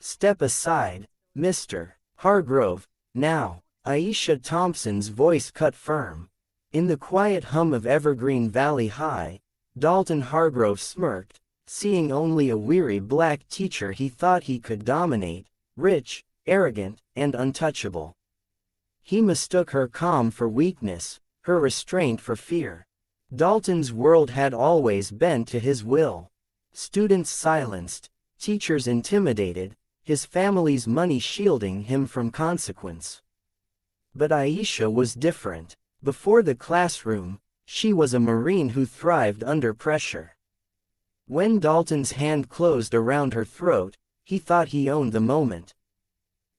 Step aside, Mr. Hargrove. Now, Aisha Thompson's voice cut firm. In the quiet hum of Evergreen Valley High, Dalton Hargrove smirked, seeing only a weary black teacher he thought he could dominate, rich, arrogant, and untouchable. He mistook her calm for weakness, her restraint for fear. Dalton's world had always bent to his will. Students silenced, teachers intimidated, his family's money shielding him from consequence. But Aisha was different. Before the classroom, she was a Marine who thrived under pressure. When Dalton's hand closed around her throat, he thought he owned the moment.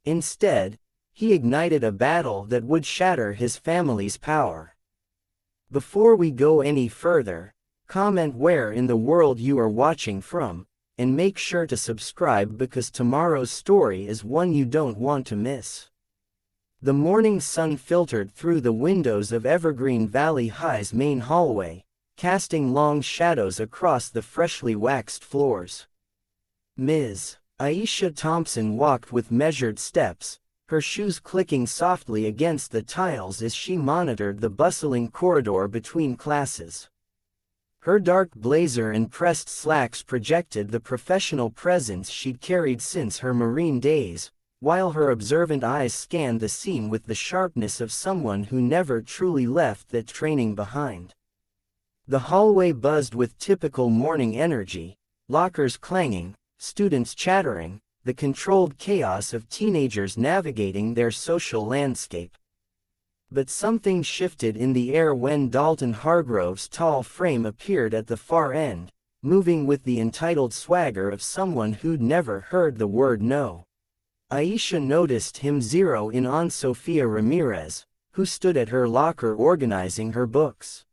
Instead, he ignited a battle that would shatter his family's power. Before we go any further, comment where in the world you are watching from, and make sure to subscribe because tomorrow's story is one you don't want to miss. The morning sun filtered through the windows of Evergreen Valley High's main hallway, casting long shadows across the freshly waxed floors. Ms. Aisha Thompson walked with measured steps, her shoes clicking softly against the tiles as she monitored the bustling corridor between classes. Her dark blazer and pressed slacks projected the professional presence she'd carried since her Marine days, while her observant eyes scanned the scene with the sharpness of someone who never truly left that training behind. The hallway buzzed with typical morning energy, lockers clanging, students chattering, the controlled chaos of teenagers navigating their social landscape. But something shifted in the air when Dalton Hargrove's tall frame appeared at the far end, moving with the entitled swagger of someone who'd never heard the word no. Aisha noticed him zero in on Sofia Ramirez, who stood at her locker organizing her books.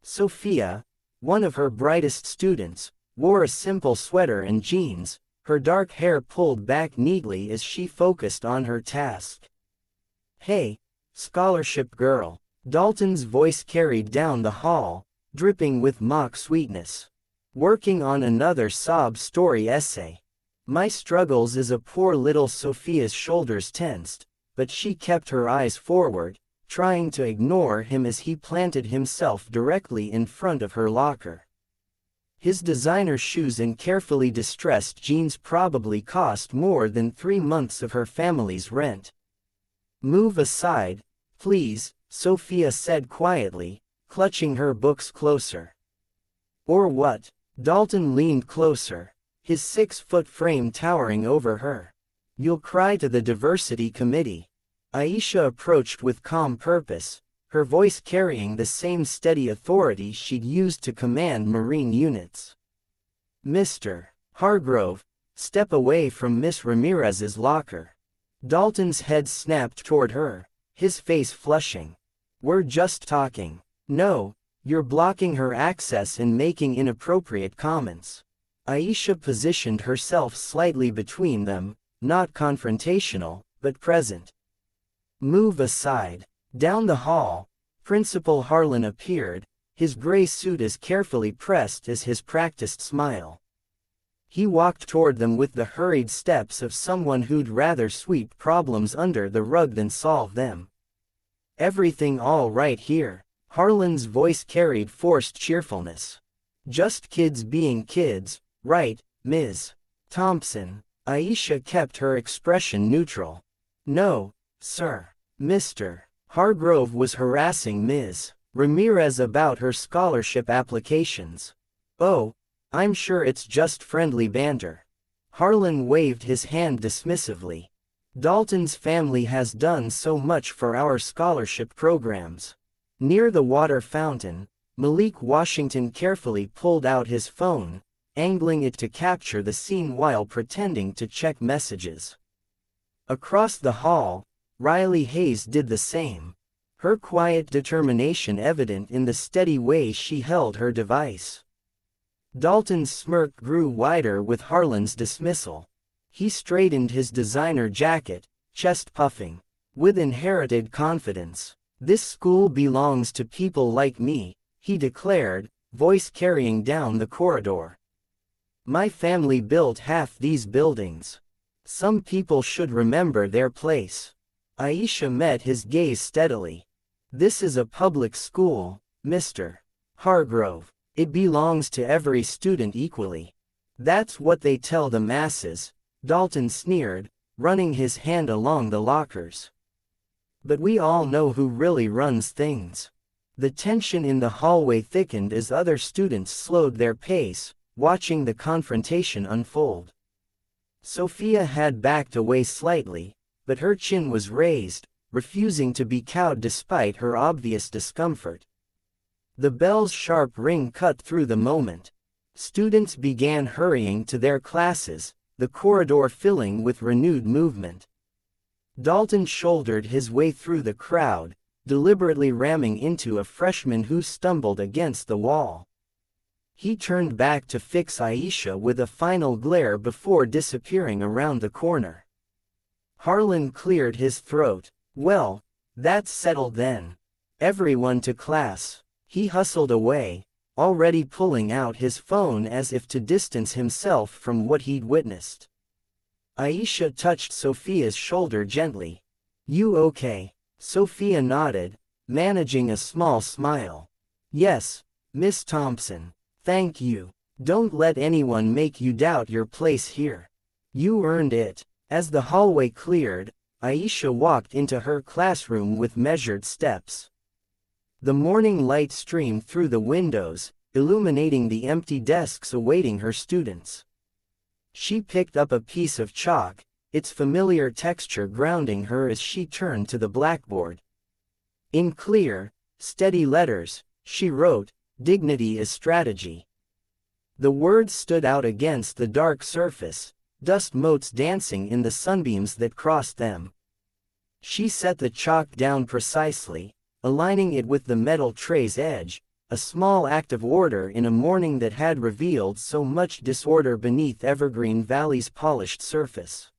Sofia, one of her brightest students, wore a simple sweater and jeans, her dark hair pulled back neatly as she focused on her task. "Hey, scholarship girl," Dalton's voice carried down the hall, dripping with mock sweetness. "Working on another sob story essay." "My struggles," as a poor little Sophia's shoulders tensed, but she kept her eyes forward, trying to ignore him as he planted himself directly in front of her locker. His designer shoes and carefully distressed jeans probably cost more than 3 months of her family's rent. "Move aside, please," Sophia said quietly, clutching her books closer. "Or what?" Dalton leaned closer, his 6-foot frame towering over her. "You'll cry to the diversity committee." Aisha approached with calm purpose, her voice carrying the same steady authority she'd used to command Marine units. "Mr. Hargrove, step away from Miss Ramirez's locker." Dalton's head snapped toward her, his face flushing. "We're just talking." "No, you're blocking her access and making inappropriate comments." Aisha positioned herself slightly between them, not confrontational, but present. "Move aside." Down the hall, Principal Harlan appeared, his gray suit as carefully pressed as his practiced smile. He walked toward them with the hurried steps of someone who'd rather sweep problems under the rug than solve them. "Everything all right here?" Harlan's voice carried forced cheerfulness. "Just kids being kids, right, Ms. Thompson?" Aisha kept her expression neutral. "No, sir." Mr. Hargrove was harassing Ms. Ramirez about her scholarship applications. "Oh, I'm sure it's just friendly banter." Harlan waved his hand dismissively. "Dalton's family has done so much for our scholarship programs." Near the water fountain, Malik Washington carefully pulled out his phone, angling it to capture the scene while pretending to check messages. Across the hall, Riley Hayes did the same, her quiet determination evident in the steady way she held her device. Dalton's smirk grew wider with Harlan's dismissal. He straightened his designer jacket, chest puffing. With inherited confidence. "This school belongs to people like me," he declared, voice carrying down the corridor. "My family built half these buildings." Some people should remember their place. Aisha met his gaze steadily. This is a public school, Mr. Hargrove. It belongs to every student equally. That's what they tell the masses, Dalton sneered, running his hand along the lockers. But we all know who really runs things. The tension in the hallway thickened as other students slowed their pace, watching the confrontation unfold. Sophia had backed away slightly, but her chin was raised, refusing to be cowed despite her obvious discomfort. The bell's sharp ring cut through the moment. Students began hurrying to their classes, the corridor filling with renewed movement. Dalton shouldered his way through the crowd, deliberately ramming into a freshman who stumbled against the wall. He turned back to fix Aisha with a final glare before disappearing around the corner. Harlan cleared his throat. Well, that's settled then. Everyone to class. He hustled away, already pulling out his phone as if to distance himself from what he'd witnessed. Aisha touched Sophia's shoulder gently. You okay? Sophia nodded, managing a small smile. Yes, Miss Thompson. Thank you. Don't let anyone make you doubt your place here. You earned it. As the hallway cleared, Aisha walked into her classroom with measured steps. The morning light streamed through the windows, illuminating the empty desks awaiting her students. She picked up a piece of chalk, its familiar texture grounding her as she turned to the blackboard. In clear, steady letters, she wrote, "Dignity is strategy." The words stood out against the dark surface, dust motes dancing in the sunbeams that crossed them. She set the chalk down precisely, aligning it with the metal tray's edge, a small act of order in a morning that had revealed so much disorder beneath Evergreen Valley's polished surface.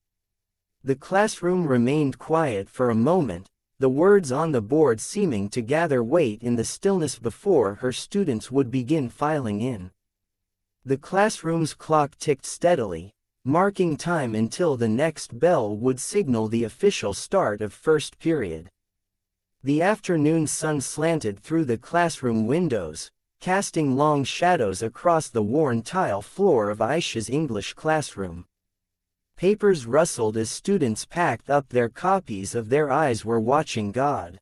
The classroom remained quiet for a moment, the words on the board seeming to gather weight in the stillness before her students would begin filing in. The classroom's clock ticked steadily, marking time until the next bell would signal the official start of first period. The afternoon sun slanted through the classroom windows, casting long shadows across the worn tile floor of Aisha's English classroom. Papers rustled as students packed up their copies of Their Eyes Were Watching God.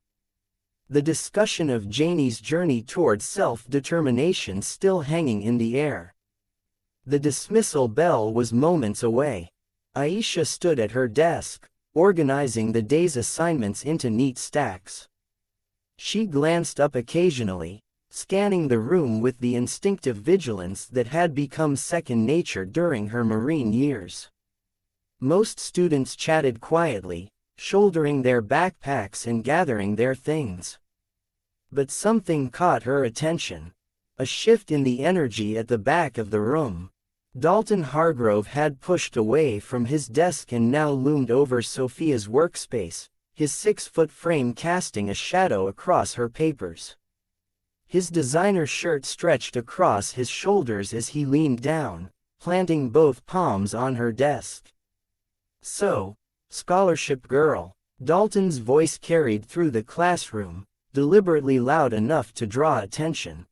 The discussion of Janie's journey toward self-determination still hanging in the air. The dismissal bell was moments away. Aisha stood at her desk, organizing the day's assignments into neat stacks. She glanced up occasionally, scanning the room with the instinctive vigilance that had become second nature during her Marine years. Most students chatted quietly, shouldering their backpacks and gathering their things. But something caught her attention. A shift in the energy at the back of the room. Dalton Hargrove had pushed away from his desk and now loomed over Sophia's workspace, his 6-foot frame casting a shadow across her papers. His designer shirt stretched across his shoulders as he leaned down, planting both palms on her desk. So, scholarship girl, Dalton's voice carried through the classroom, deliberately loud enough to draw attention.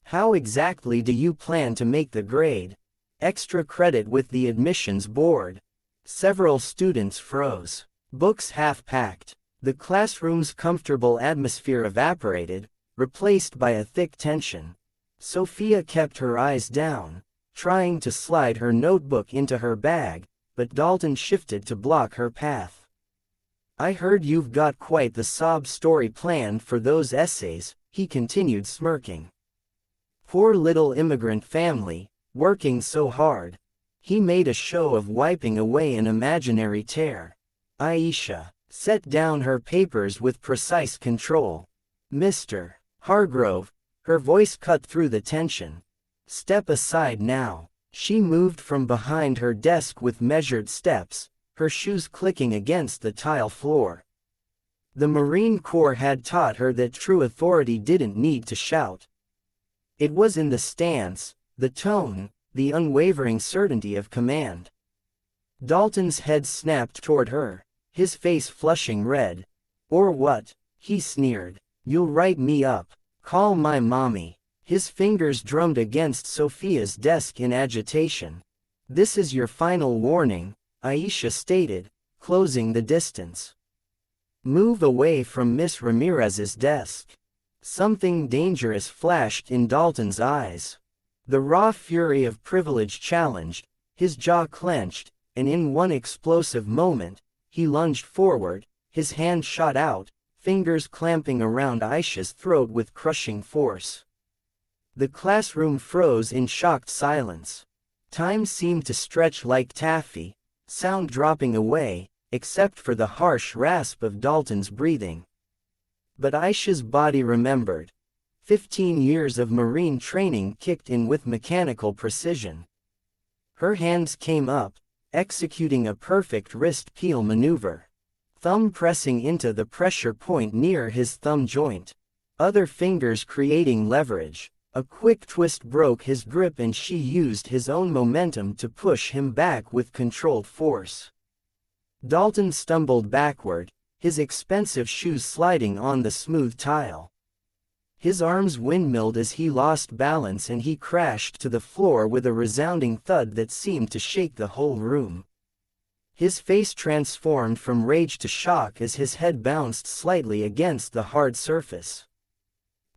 How exactly do you plan to make the grade? Extra credit with the admissions board? Several students froze. Books half-packed. The classroom's comfortable atmosphere evaporated, replaced by a thick tension. Sophia kept her eyes down, trying to slide her notebook into her bag, but Dalton shifted to block her path. I heard you've got quite the sob story planned for those essays, he continued smirking. Poor little immigrant family, working so hard. He made a show of wiping away an imaginary tear. Aisha set down her papers with precise control. Mr. Hargrove, her voice cut through the tension. Step aside now. She moved from behind her desk with measured steps, her shoes clicking against the tile floor. The Marine Corps had taught her that true authority didn't need to shout. It was in the stance, the tone, the unwavering certainty of command. Dalton's head snapped toward her, his face flushing red. Or what? He sneered. You'll write me up. Call my mommy. His fingers drummed against Sophia's desk in agitation. This is your final warning, Aisha stated, closing the distance. Move away from Miss Ramirez's desk. Something dangerous flashed in Dalton's eyes. The raw fury of privilege challenged, his jaw clenched, and in one explosive moment, he lunged forward, his hand shot out, fingers clamping around Aisha's throat with crushing force. The classroom froze in shocked silence. Time seemed to stretch like taffy, sound dropping away, except for the harsh rasp of Dalton's breathing. But Aisha's body remembered. 15 years of Marine training kicked in with mechanical precision. Her hands came up, executing a perfect wrist peel maneuver. Thumb pressing into the pressure point near his thumb joint. Other fingers creating leverage. A quick twist broke his grip and she used his own momentum to push him back with controlled force. Dalton stumbled backward, his expensive shoes sliding on the smooth tile. His arms windmilled as he lost balance and he crashed to the floor with a resounding thud that seemed to shake the whole room. His face transformed from rage to shock as his head bounced slightly against the hard surface.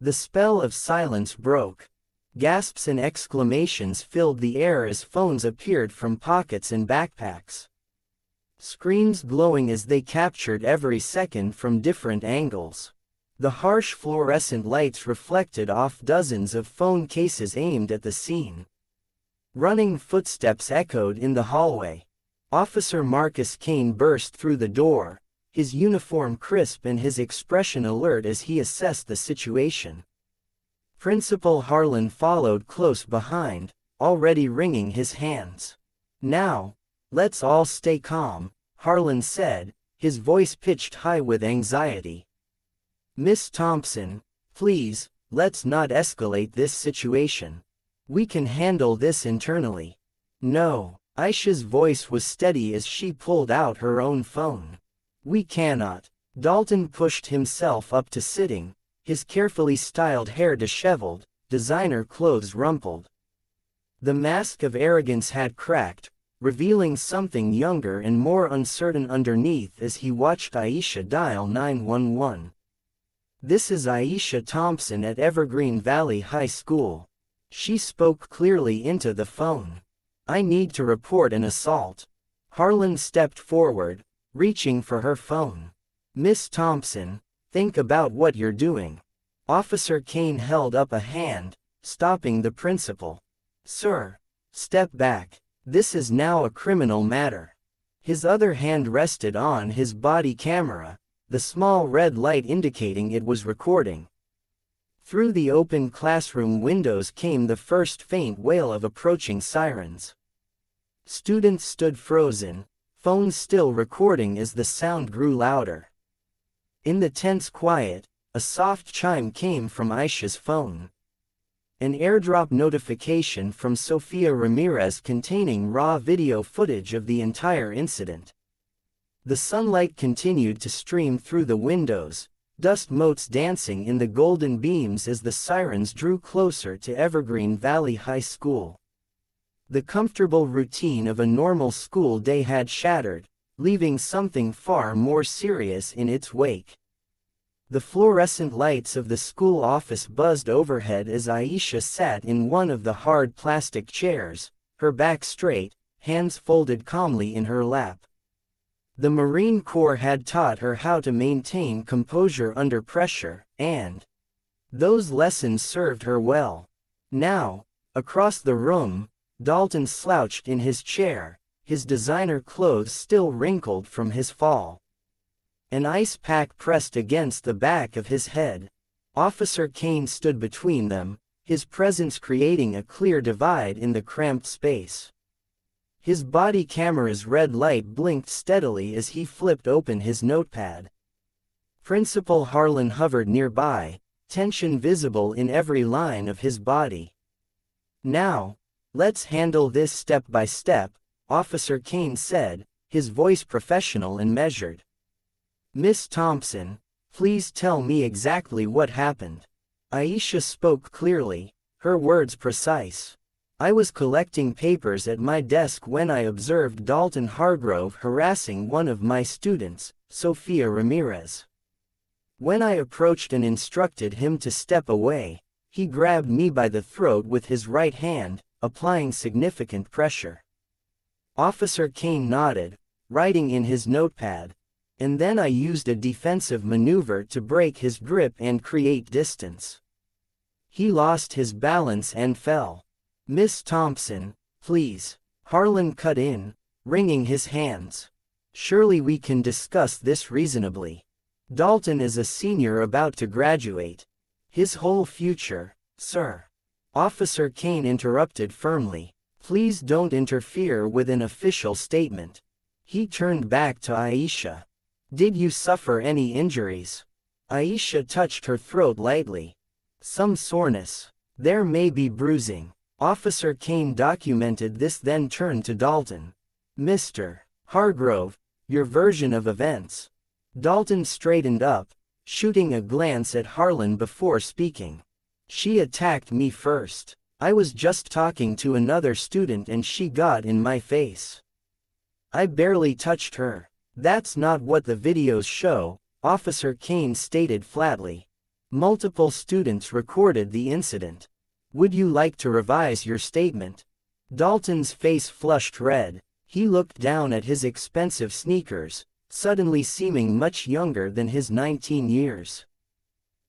The spell of silence broke. Gasps and exclamations filled the air as phones appeared from pockets and backpacks. Screens glowing as they captured every second from different angles. The harsh fluorescent lights reflected off dozens of phone cases aimed at the scene. Running footsteps echoed in the hallway. Officer Marcus Kane burst through the door, his uniform crisp and his expression alert as he assessed the situation. Principal Harlan followed close behind, already wringing his hands. Now, let's all stay calm, Harlan said, his voice pitched high with anxiety. Miss Thompson, please, let's not escalate this situation. We can handle this internally. No, Aisha's voice was steady as she pulled out her own phone. We cannot. Dalton pushed himself up to sitting, his carefully styled hair disheveled, designer clothes rumpled. The mask of arrogance had cracked, revealing something younger and more uncertain underneath as he watched Aisha dial 911. This is Aisha Thompson at Evergreen Valley High School. She spoke clearly into the phone. I need to report an assault. Harlan stepped forward, reaching for her phone. Miss Thompson, think about what you're doing. Officer Kane held up a hand, stopping the principal. Sir, step back. This is now a criminal matter. His other hand rested on his body camera, the small red light indicating it was recording. Through the open classroom windows came the first faint wail of approaching sirens. Students stood frozen, phones still recording as the sound grew louder. In the tense quiet, a soft chime came from Aisha's phone. An airdrop notification from Sophia Ramirez containing raw video footage of the entire incident. The sunlight continued to stream through the windows, dust motes dancing in the golden beams as the sirens drew closer to Evergreen Valley High School. The comfortable routine of a normal school day had shattered, leaving something far more serious in its wake. The fluorescent lights of the school office buzzed overhead as Aisha sat in one of the hard plastic chairs, her back straight, hands folded calmly in her lap. The Marine Corps had taught her how to maintain composure under pressure, and those lessons served her well. Now, across the room, Dalton slouched in his chair, his designer clothes still wrinkled from his fall. An ice pack pressed against the back of his head. Officer Kane stood between them, his presence creating a clear divide in the cramped space. His body camera's red light blinked steadily as he flipped open his notepad. Principal Harlan hovered nearby, tension visible in every line of his body. Now, let's handle this step by step, Officer Kane said, his voice professional and measured. Miss Thompson, please tell me exactly what happened. Aisha spoke clearly, her words precise. I was collecting papers at my desk when I observed Dalton Hargrove harassing one of my students, Sophia Ramirez. When I approached and instructed him to step away, he grabbed me by the throat with his right hand, applying significant pressure. Officer Kane nodded, writing in his notepad. And then I used a defensive maneuver to break his grip and create distance. He lost his balance and fell. Miss Thompson, please. Harlan cut in, wringing his hands. Surely we can discuss this reasonably. Dalton is a senior about to graduate. His whole future, sir. Officer Kane interrupted firmly. Please don't interfere with an official statement. He turned back to Aisha. Did you suffer any injuries? Aisha touched her throat lightly. Some soreness. There may be bruising. Officer Kane documented this, then turned to Dalton. Mr. Hargrove, your version of events. Dalton straightened up, shooting a glance at Harlan before speaking. She attacked me first. I was just talking to another student and she got in my face. I barely touched her. That's not what the videos show, Officer Kane stated flatly. Multiple students recorded the incident. Would you like to revise your statement? Dalton's face flushed red. He looked down at his expensive sneakers, suddenly seeming much younger than his 19 years.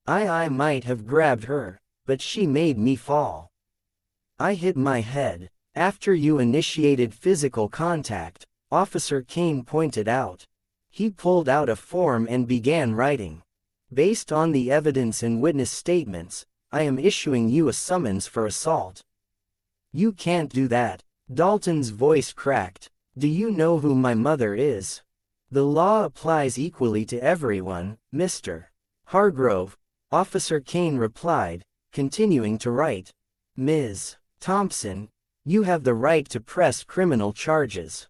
I might have grabbed her, but she made me fall. I hit my head. After you initiated physical contact, Officer Kane pointed out. He pulled out a form and began writing. Based on the evidence and witness statements, I am issuing you a summons for assault. You can't do that. Dalton's voice cracked. Do you know who my mother is? The law applies equally to everyone, Mr. Hargrove, Officer Kane replied, continuing to write. Ms. Thompson, you have the right to press criminal charges.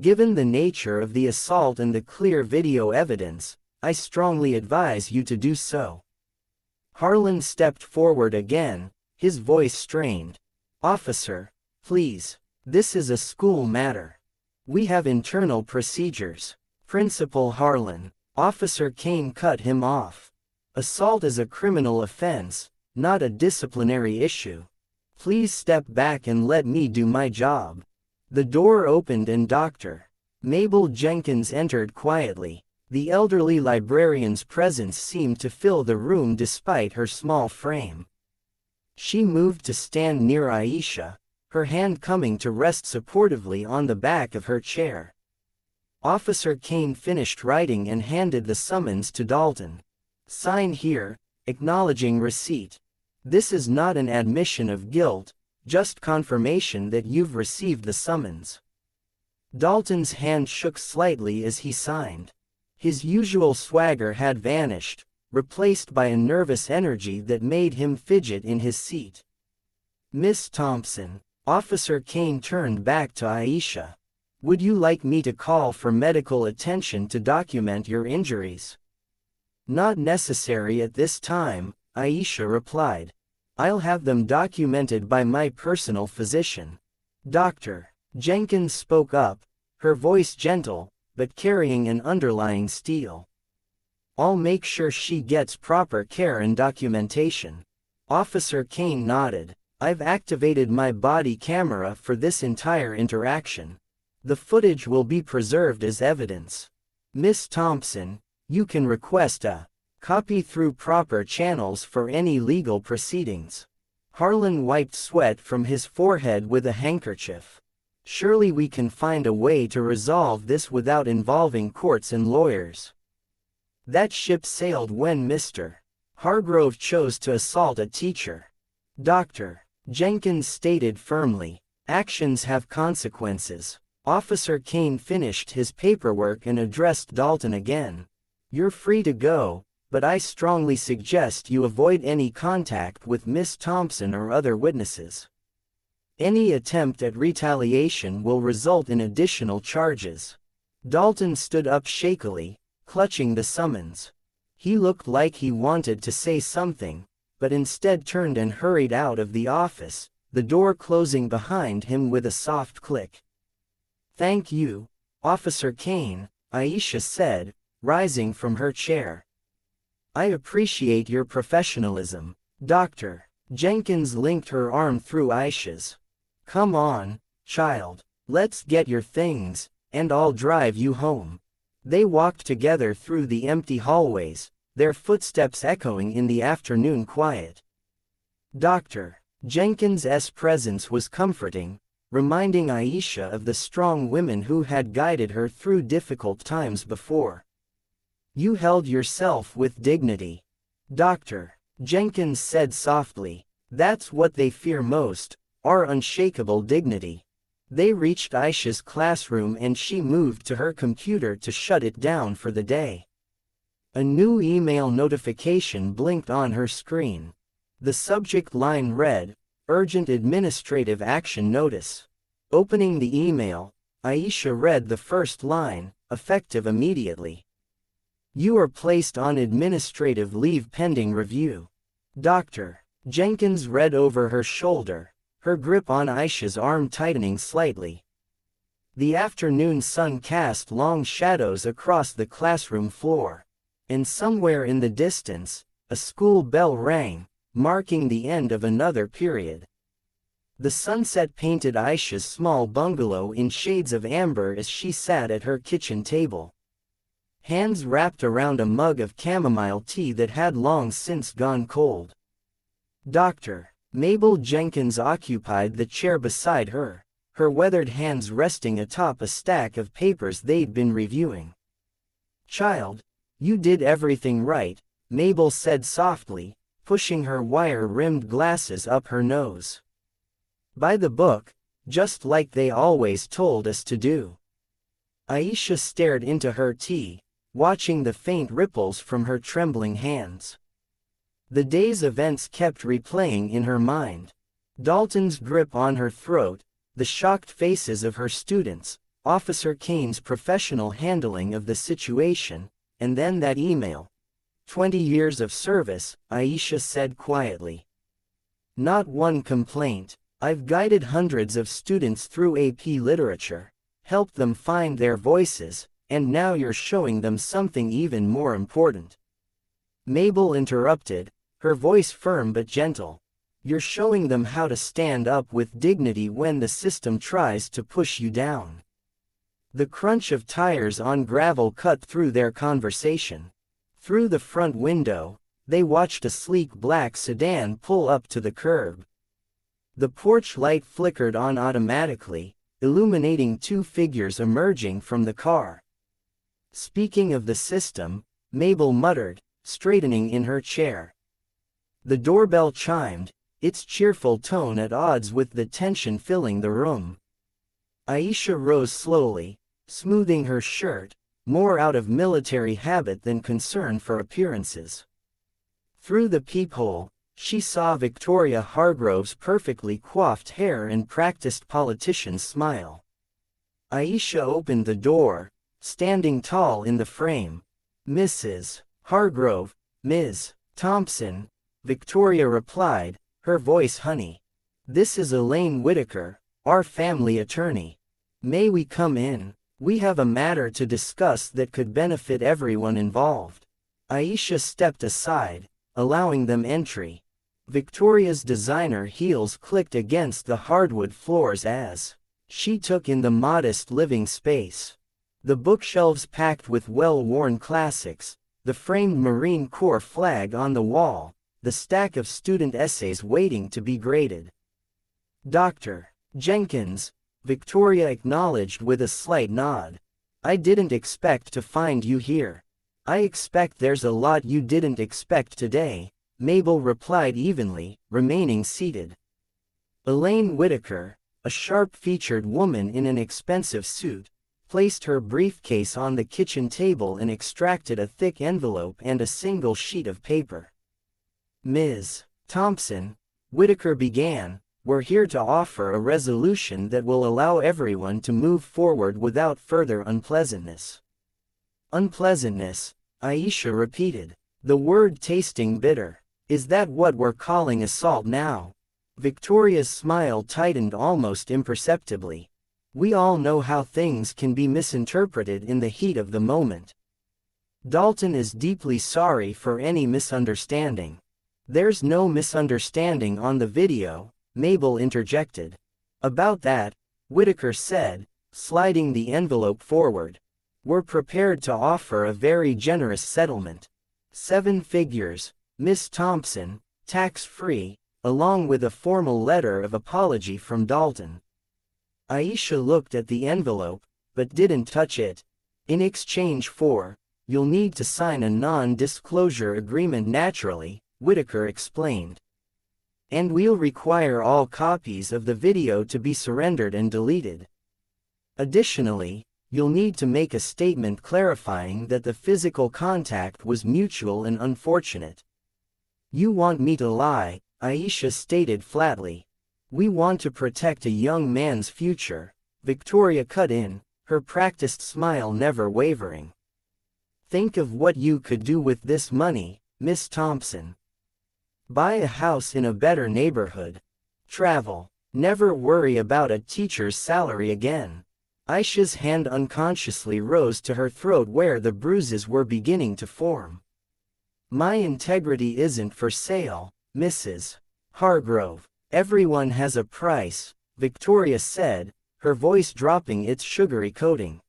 Given the nature of the assault and the clear video evidence, I strongly advise you to do so. Harlan stepped forward again, his voice strained. Officer, please, this is a school matter. We have internal procedures. Principal Harlan, Officer Kane cut him off. Assault is a criminal offense, not a disciplinary issue. Please step back and let me do my job. The door opened and Dr. Mabel Jenkins entered quietly. The elderly librarian's presence seemed to fill the room despite her small frame. She moved to stand near Aisha, her hand coming to rest supportively on the back of her chair. Officer Kane finished writing and handed the summons to Dalton. Sign here, acknowledging receipt. This is not an admission of guilt, just confirmation that you've received the summons. Dalton's hand shook slightly as he signed. His usual swagger had vanished, replaced by a nervous energy that made him fidget in his seat. Miss Thompson, Officer Kane turned back to Aisha. Would you like me to call for medical attention to document your injuries? Not necessary at this time, Aisha replied. I'll have them documented by my personal physician. Dr. Jenkins spoke up, her voice gentle, but carrying an underlying steel. I'll make sure she gets proper care and documentation. Officer Kane nodded. I've activated my body camera for this entire interaction. The footage will be preserved as evidence. Miss Thompson, you can request a copy through proper channels for any legal proceedings. Harlan wiped sweat from his forehead with a handkerchief. Surely we can find a way to resolve this without involving courts and lawyers. That ship sailed when Mr. Hargrove chose to assault a teacher. Dr. Jenkins stated firmly, actions have consequences. Officer Kane finished his paperwork and addressed Dalton again. You're free to go, but I strongly suggest you avoid any contact with Miss Thompson or other witnesses. Any attempt at retaliation will result in additional charges. Dalton stood up shakily, clutching the summons. He looked like he wanted to say something, but instead turned and hurried out of the office, the door closing behind him with a soft click. "Thank you, Officer Kane," Aisha said, rising from her chair. "I appreciate your professionalism, Dr. Jenkins linked her arm through Aisha's. "Come on, child. Let's get your things, and I'll drive you home." They walked together through the empty hallways, their footsteps echoing in the afternoon quiet. Dr. Jenkins's presence was comforting, reminding Aisha of the strong women who had guided her through difficult times before. "You held yourself with dignity," Dr. Jenkins said softly. "That's what they fear most, our unshakable dignity." They reached Aisha's classroom and she moved to her computer to shut it down for the day. A new email notification blinked on her screen. The subject line read, "Urgent Administrative Action Notice." Opening the email, Aisha read the first line, effective immediately. "You are placed on administrative leave pending review." Dr. Jenkins read over her shoulder, her grip on Aisha's arm tightening slightly. The afternoon sun cast long shadows across the classroom floor, and somewhere in the distance, a school bell rang, marking the end of another period. The sunset painted Aisha's small bungalow in shades of amber as she sat at her kitchen table, hands wrapped around a mug of chamomile tea that had long since gone cold. Dr. Mabel Jenkins occupied the chair beside her, her weathered hands resting atop a stack of papers they'd been reviewing. "Child, you did everything right," Mabel said softly, pushing her wire-rimmed glasses up her nose. "By the book, just like they always told us to do." Aisha stared into her tea, watching the faint ripples from her trembling hands. The day's events kept replaying in her mind. Dalton's grip on her throat, the shocked faces of her students, Officer Kane's professional handling of the situation, and then that email. 20 years of service, Aisha said quietly. "Not one complaint. I've guided hundreds of students through AP Literature, helped them find their voices, and now you're showing them something even more important." Mabel interrupted, her voice firm but gentle. "You're showing them how to stand up with dignity when the system tries to push you down." The crunch of tires on gravel cut through their conversation. Through the front window, they watched a sleek black sedan pull up to the curb. The porch light flickered on automatically, illuminating two figures emerging from the car. "Speaking of the system," Mabel muttered, straightening in her chair. The doorbell chimed, its cheerful tone at odds with the tension filling the room. Aisha rose slowly, smoothing her shirt, more out of military habit than concern for appearances. Through the peephole, she saw Victoria Hargrove's perfectly coiffed hair and practiced politician's smile. Aisha opened the door, standing tall in the frame. "Mrs. Hargrove, Ms. Thompson," Victoria replied, her voice honey. "This is Elaine Whitaker, our family attorney. May we come in? We have a matter to discuss that could benefit everyone involved." Aisha stepped aside, allowing them entry. Victoria's designer heels clicked against the hardwood floors as she took in the modest living space. The bookshelves packed with well-worn classics, the framed Marine Corps flag on the wall, the stack of student essays waiting to be graded. "Dr. Jenkins," Victoria acknowledged with a slight nod. "I didn't expect to find you here." "I expect there's a lot you didn't expect today," Mabel replied evenly, remaining seated. Elaine Whitaker, a sharp-featured woman in an expensive suit, placed her briefcase on the kitchen table and extracted a thick envelope and a single sheet of paper. "Ms. Thompson," Whitaker began, we're here to offer a resolution that will allow everyone to move forward without further unpleasantness. Unpleasantness, Aisha repeated, the word tasting bitter. Is that what we're calling assault now? Victoria's smile tightened almost imperceptibly. We all know how things can be misinterpreted in the heat of the moment. Dalton is deeply sorry for any misunderstanding. There's no misunderstanding on the video, Mabel interjected. About that, Whitaker said, sliding the envelope forward. We're prepared to offer a very generous settlement. 7 figures, Miss Thompson, tax-free, along with a formal letter of apology from Dalton. Aisha looked at the envelope, but didn't touch it. In exchange for, you'll need to sign a non-disclosure agreement naturally, Whitaker explained. And we'll require all copies of the video to be surrendered and deleted. Additionally, you'll need to make a statement clarifying that the physical contact was mutual and unfortunate. You want me to lie, Aisha stated flatly. We want to protect a young man's future, Victoria cut in, her practiced smile never wavering. Think of what you could do with this money, Miss Thompson. Buy a house in a better neighborhood. Travel. Never worry about a teacher's salary again. Aisha's hand unconsciously rose to her throat where the bruises were beginning to form. My integrity isn't for sale, Mrs. Hargrove. Everyone has a price, Victoria said, her voice dropping its sugary coating.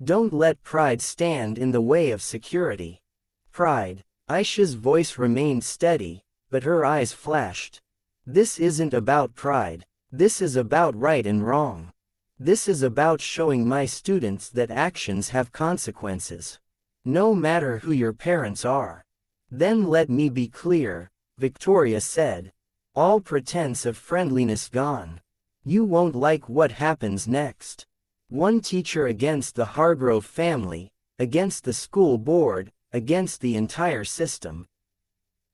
Don't let pride stand in the way of security. Pride. Aisha's voice remained steady, but her eyes flashed. This isn't about pride. This is about right and wrong. This is about showing my students that actions have consequences. No matter who your parents are. Then let me be clear, Victoria said. All pretense of friendliness gone. You won't like what happens next. One teacher against the Hargrove family, against the school board, against the entire system.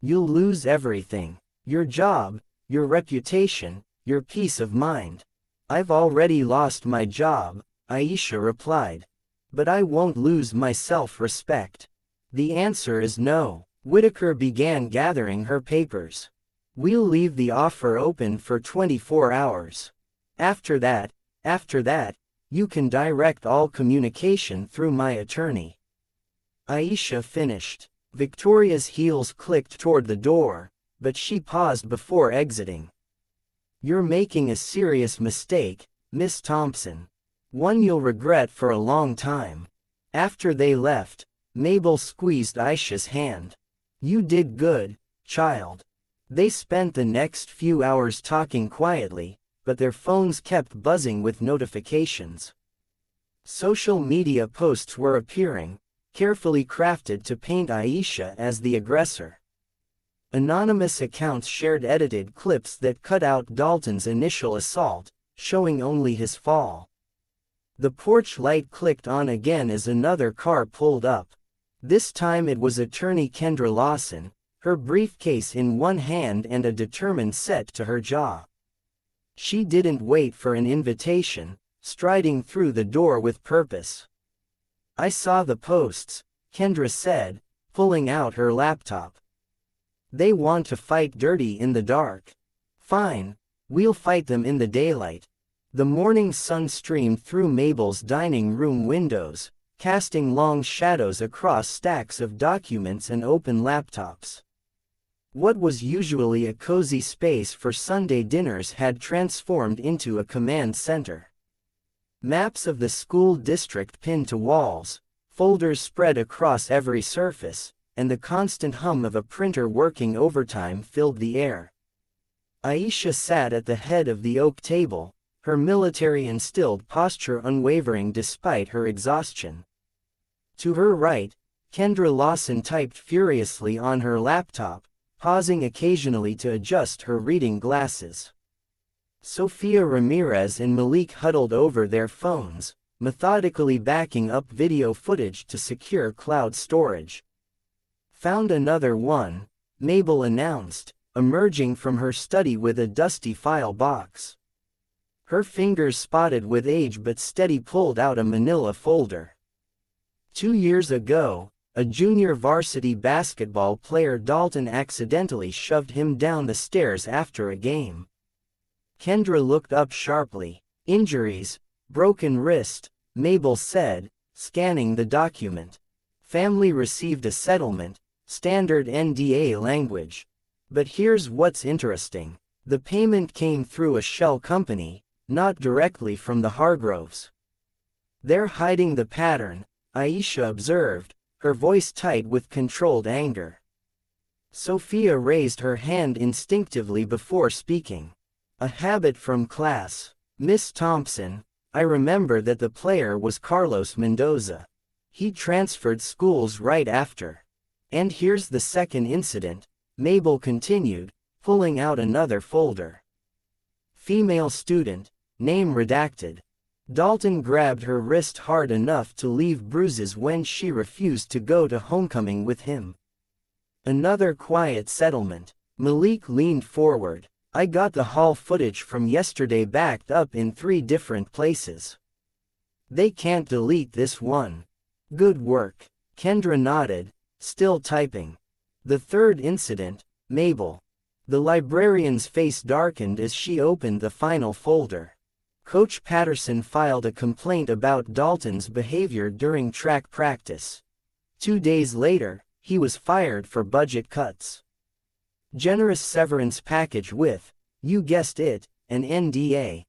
You'll lose everything. Your job, your reputation, your peace of mind. I've already lost my job, Aisha replied. But I won't lose my self-respect. The answer is no. Whitaker began gathering her papers. We'll leave the offer open for 24 hours. After that, you can direct all communication through my attorney. Aisha finished. Victoria's heels clicked toward the door, but she paused before exiting. You're making a serious mistake, Miss Thompson. One you'll regret for a long time. After they left, Mabel squeezed Aisha's hand. You did good, child. They spent the next few hours talking quietly, but their phones kept buzzing with notifications. Social media posts were appearing, carefully crafted to paint Aisha as the aggressor. Anonymous accounts shared edited clips that cut out Dalton's initial assault, showing only his fall. The porch light clicked on again as another car pulled up. This time it was attorney Kendra Lawson, her briefcase in one hand and a determined set to her jaw. She didn't wait for an invitation, striding through the door with purpose. I saw the posts, Kendra said, pulling out her laptop. They want to fight dirty in the dark. Fine, we'll fight them in the daylight. The morning sun streamed through Mabel's dining room windows, casting long shadows across stacks of documents and open laptops. What was usually a cozy space for Sunday dinners had transformed into a command center. Maps of the school district pinned to walls, folders spread across every surface, and the constant hum of a printer working overtime filled the air. Aisha sat at the head of the oak table, her military-instilled posture unwavering despite her exhaustion. To her right, Kendra Lawson typed furiously on her laptop, pausing occasionally to adjust her reading glasses. Sophia Ramirez and Malik huddled over their phones, methodically backing up video footage to secure cloud storage. Found another one, Mabel announced, emerging from her study with a dusty file box. Her fingers spotted with age but steady pulled out a manila folder. 2 years ago, a junior varsity basketball player Dalton accidentally shoved him down the stairs after a game. Kendra looked up sharply. Injuries, broken wrist, Mabel said, scanning the document. Family received a settlement, standard NDA language. But here's what's interesting. The payment came through a shell company, not directly from the Hargroves. They're hiding the pattern, Aisha observed, her voice tight with controlled anger. Sophia raised her hand instinctively before speaking. A habit from class. Miss Thompson, I remember that the player was Carlos Mendoza. He transferred schools right after. And here's the second incident, Mabel continued, pulling out another folder. Female student, name redacted. Dalton grabbed her wrist hard enough to leave bruises when she refused to go to homecoming with him. Another quiet settlement. Malik leaned forward. I got the hall footage from yesterday backed up in 3 different places. They can't delete this one. Good work. Kendra nodded, still typing. The third incident, Mabel. The librarian's face darkened as she opened the final folder. Coach Patterson filed a complaint about Dalton's behavior during track practice. 2 days later, he was fired for budget cuts. Generous severance package with, you guessed it, an NDA.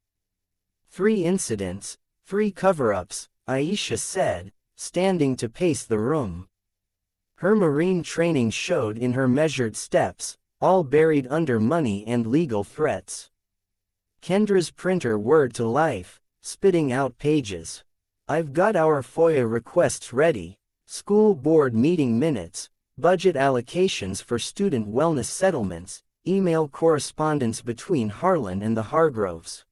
3 incidents, 3 cover-ups, Aisha said, standing to pace the room. Her Marine training showed in her measured steps, all buried under money and legal threats. Kendra's printer whirred to life, spitting out pages. I've got our FOIA requests ready, school board meeting minutes, budget allocations for student wellness settlements, email correspondence between Harlan and the Hargroves.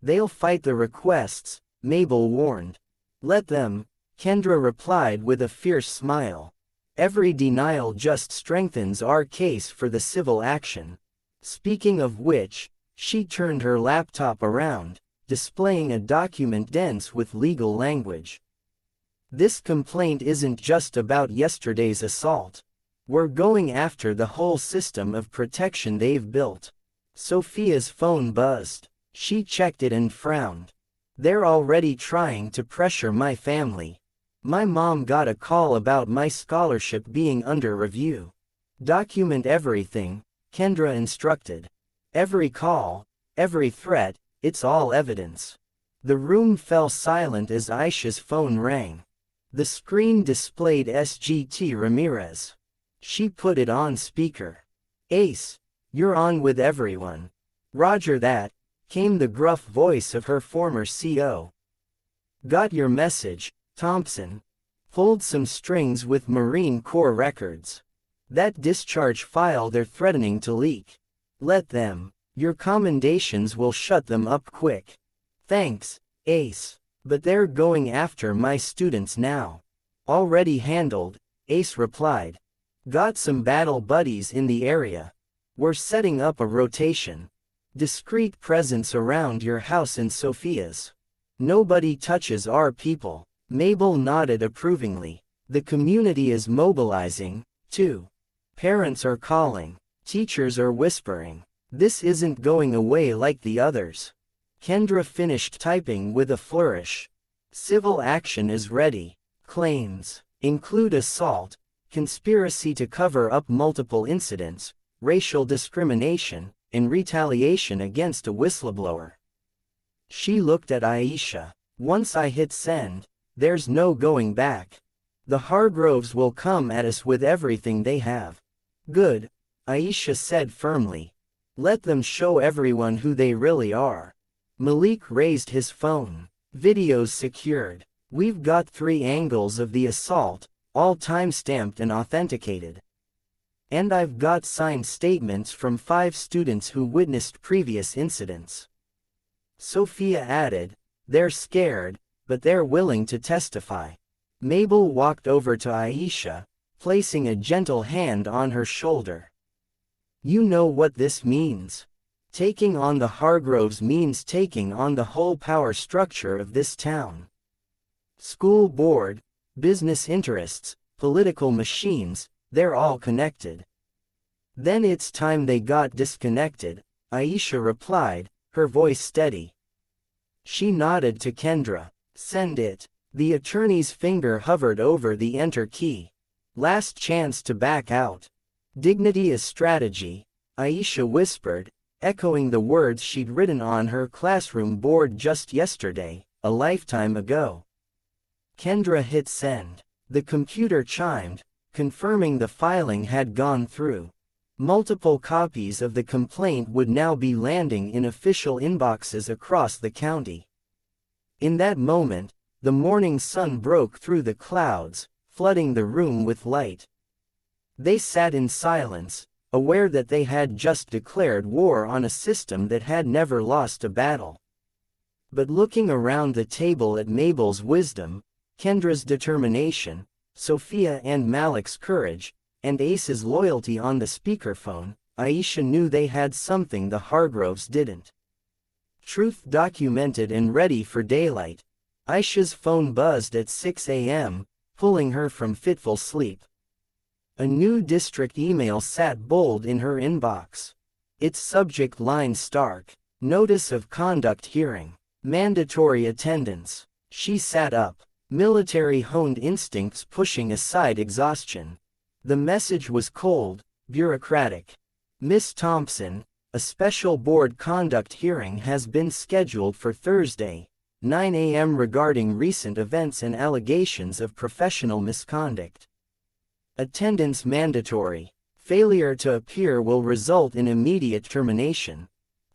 They'll fight the requests, Mabel warned. Let them, Kendra replied with a fierce smile. Every denial just strengthens our case for the civil action. Speaking of which, she turned her laptop around, displaying a document dense with legal language. This complaint isn't just about yesterday's assault. We're going after the whole system of protection they've built. Sophia's phone buzzed. She checked it and frowned. They're already trying to pressure my family. My mom got a call about my scholarship being under review. Document everything, Kendra instructed. Every call, every threat, it's all evidence. The room fell silent as Aisha's phone rang. The screen displayed SGT Ramirez. She put it on speaker. Ace, you're on with everyone. Roger that, came the gruff voice of her former CO. Got your message, Thompson. Pulled some strings with Marine Corps records. That discharge file they're threatening to leak. Let them. Your commendations will shut them up quick. Thanks, Ace. But they're going after my students now. Already handled, Ace replied. Got some battle buddies in the area. We're setting up a rotation. Discreet presence around your house and Sophia's. Nobody touches our people. Mabel nodded approvingly. The community is mobilizing, too. Parents are calling. Teachers are whispering. This isn't going away like the others. Kendra finished typing with a flourish. Civil action is ready. Claims include assault, conspiracy to cover up multiple incidents, racial discrimination, and retaliation against a whistleblower. She looked at Aisha. Once I hit send, there's no going back. The Hargroves will come at us with everything they have. Good, Aisha said firmly. Let them show everyone who they really are. Malik raised his phone. Videos secured. We've got 3 angles of the assault, all time-stamped and authenticated. And I've got signed statements from 5 students who witnessed previous incidents. Sophia added, they're scared, but they're willing to testify. Mabel walked over to Aisha, placing a gentle hand on her shoulder. You know what this means. Taking on the Hargroves means taking on the whole power structure of this town. School board, business interests, political machines, they're all connected. Then it's time they got disconnected, Aisha replied, her voice steady. She nodded to Kendra. Send it. The attorney's finger hovered over the enter key. Last chance to back out. Dignity is strategy, Aisha whispered, echoing the words she'd written on her classroom board just yesterday, a lifetime ago. Kendra hit send. The computer chimed, confirming the filing had gone through. Multiple copies of the complaint would now be landing in official inboxes across the county. In that moment, the morning sun broke through the clouds, flooding the room with light. They sat in silence, aware that they had just declared war on a system that had never lost a battle. But looking around the table at Mabel's wisdom, Kendra's determination, Sophia and Malik's courage, and Ace's loyalty on the speakerphone, Aisha knew they had something the Hargroves didn't. Truth documented and ready for daylight. Aisha's phone buzzed at 6 a.m., pulling her from fitful sleep. A new district email sat bold in her inbox. Its subject line stark: Notice of Conduct Hearing. Mandatory attendance. She sat up, military-honed instincts pushing aside exhaustion. The message was cold, bureaucratic. Miss Thompson, a special board conduct hearing has been scheduled for Thursday, 9 a.m. regarding recent events and allegations of professional misconduct. Attendance mandatory. Failure to appear will result in immediate termination.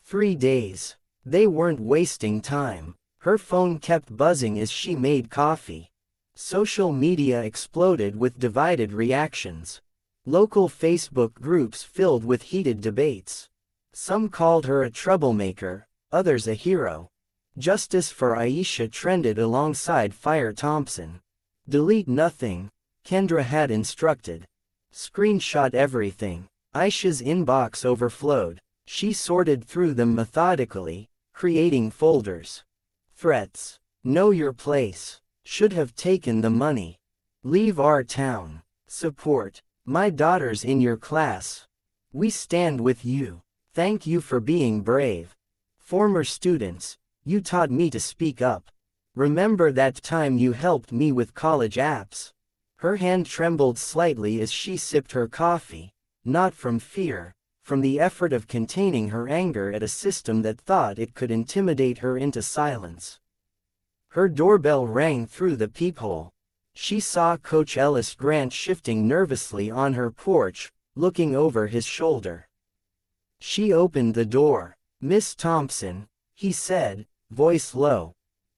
3 days. They weren't wasting time. Her phone kept buzzing as she made coffee. Social media exploded with divided reactions. Local Facebook groups filled with heated debates. Some called her a troublemaker, others a hero. Justice for Aisha trended alongside Fire Thompson. Delete nothing, Kendra had instructed. Screenshot everything. Aisha's inbox overflowed. She sorted through them methodically, creating folders. Threats. Know your place. Should have taken the money. Leave our town. Support. My daughter's in your class. We stand with you. Thank you for being brave. Former students, you taught me to speak up. Remember that time you helped me with college apps? Her hand trembled slightly as she sipped her coffee, not from fear, from the effort of containing her anger at a system that thought it could intimidate her into silence. Her doorbell rang through the peephole. She saw Coach Ellis Grant shifting nervously on her porch, looking over his shoulder. She opened the door. Miss Thompson, he said, voice low.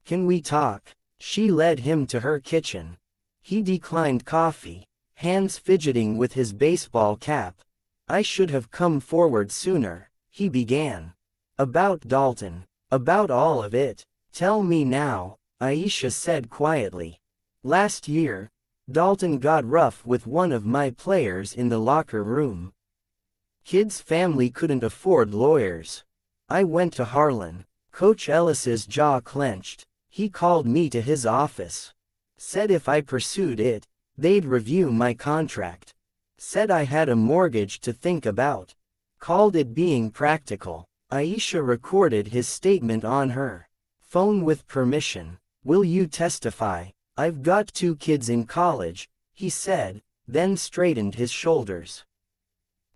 Can we talk? She led him to her kitchen. He declined coffee, hands fidgeting with his baseball cap. I should have come forward sooner, he began. About Dalton. About all of it. Tell me now, Aisha said quietly. Last year, Dalton got rough with one of my players in the locker room. Kid's family couldn't afford lawyers. I went to Harlan. Coach Ellis's jaw clenched. He called me to his office. Said if I pursued it, they'd review my contract. Said I had a mortgage to think about. Called it being practical. Aisha recorded his statement on her phone with permission. Will you testify? I've got 2 kids in college, he said, then straightened his shoulders.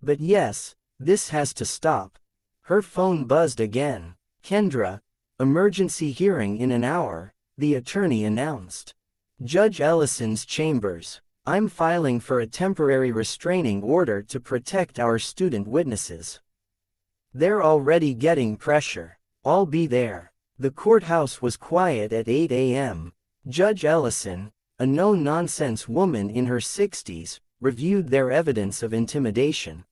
But yes, this has to stop. Her phone buzzed again. Kendra, emergency hearing in an hour, the attorney announced. Judge Ellison's chambers. I'm filing for a temporary restraining order to protect our student witnesses. They're already getting pressure. I'll be there. The courthouse was quiet at 8 a.m. Judge Ellison, a no-nonsense woman in her 60s, reviewed their evidence of intimidation.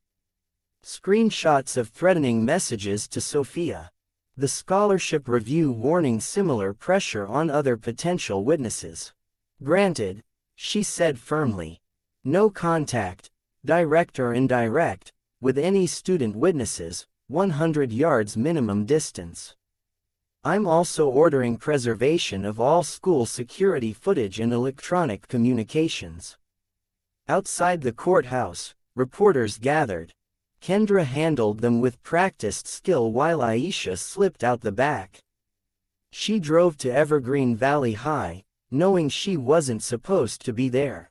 Screenshots of threatening messages to Sophia. The scholarship review warning similar pressure on other potential witnesses. Granted, she said firmly. No contact, direct or indirect, with any student witnesses, 100 yards minimum distance. I'm also ordering preservation of all school security footage and electronic communications. Outside the courthouse, reporters gathered. Kendra handled them with practiced skill while Aisha slipped out the back. She drove to Evergreen Valley High, knowing she wasn't supposed to be there.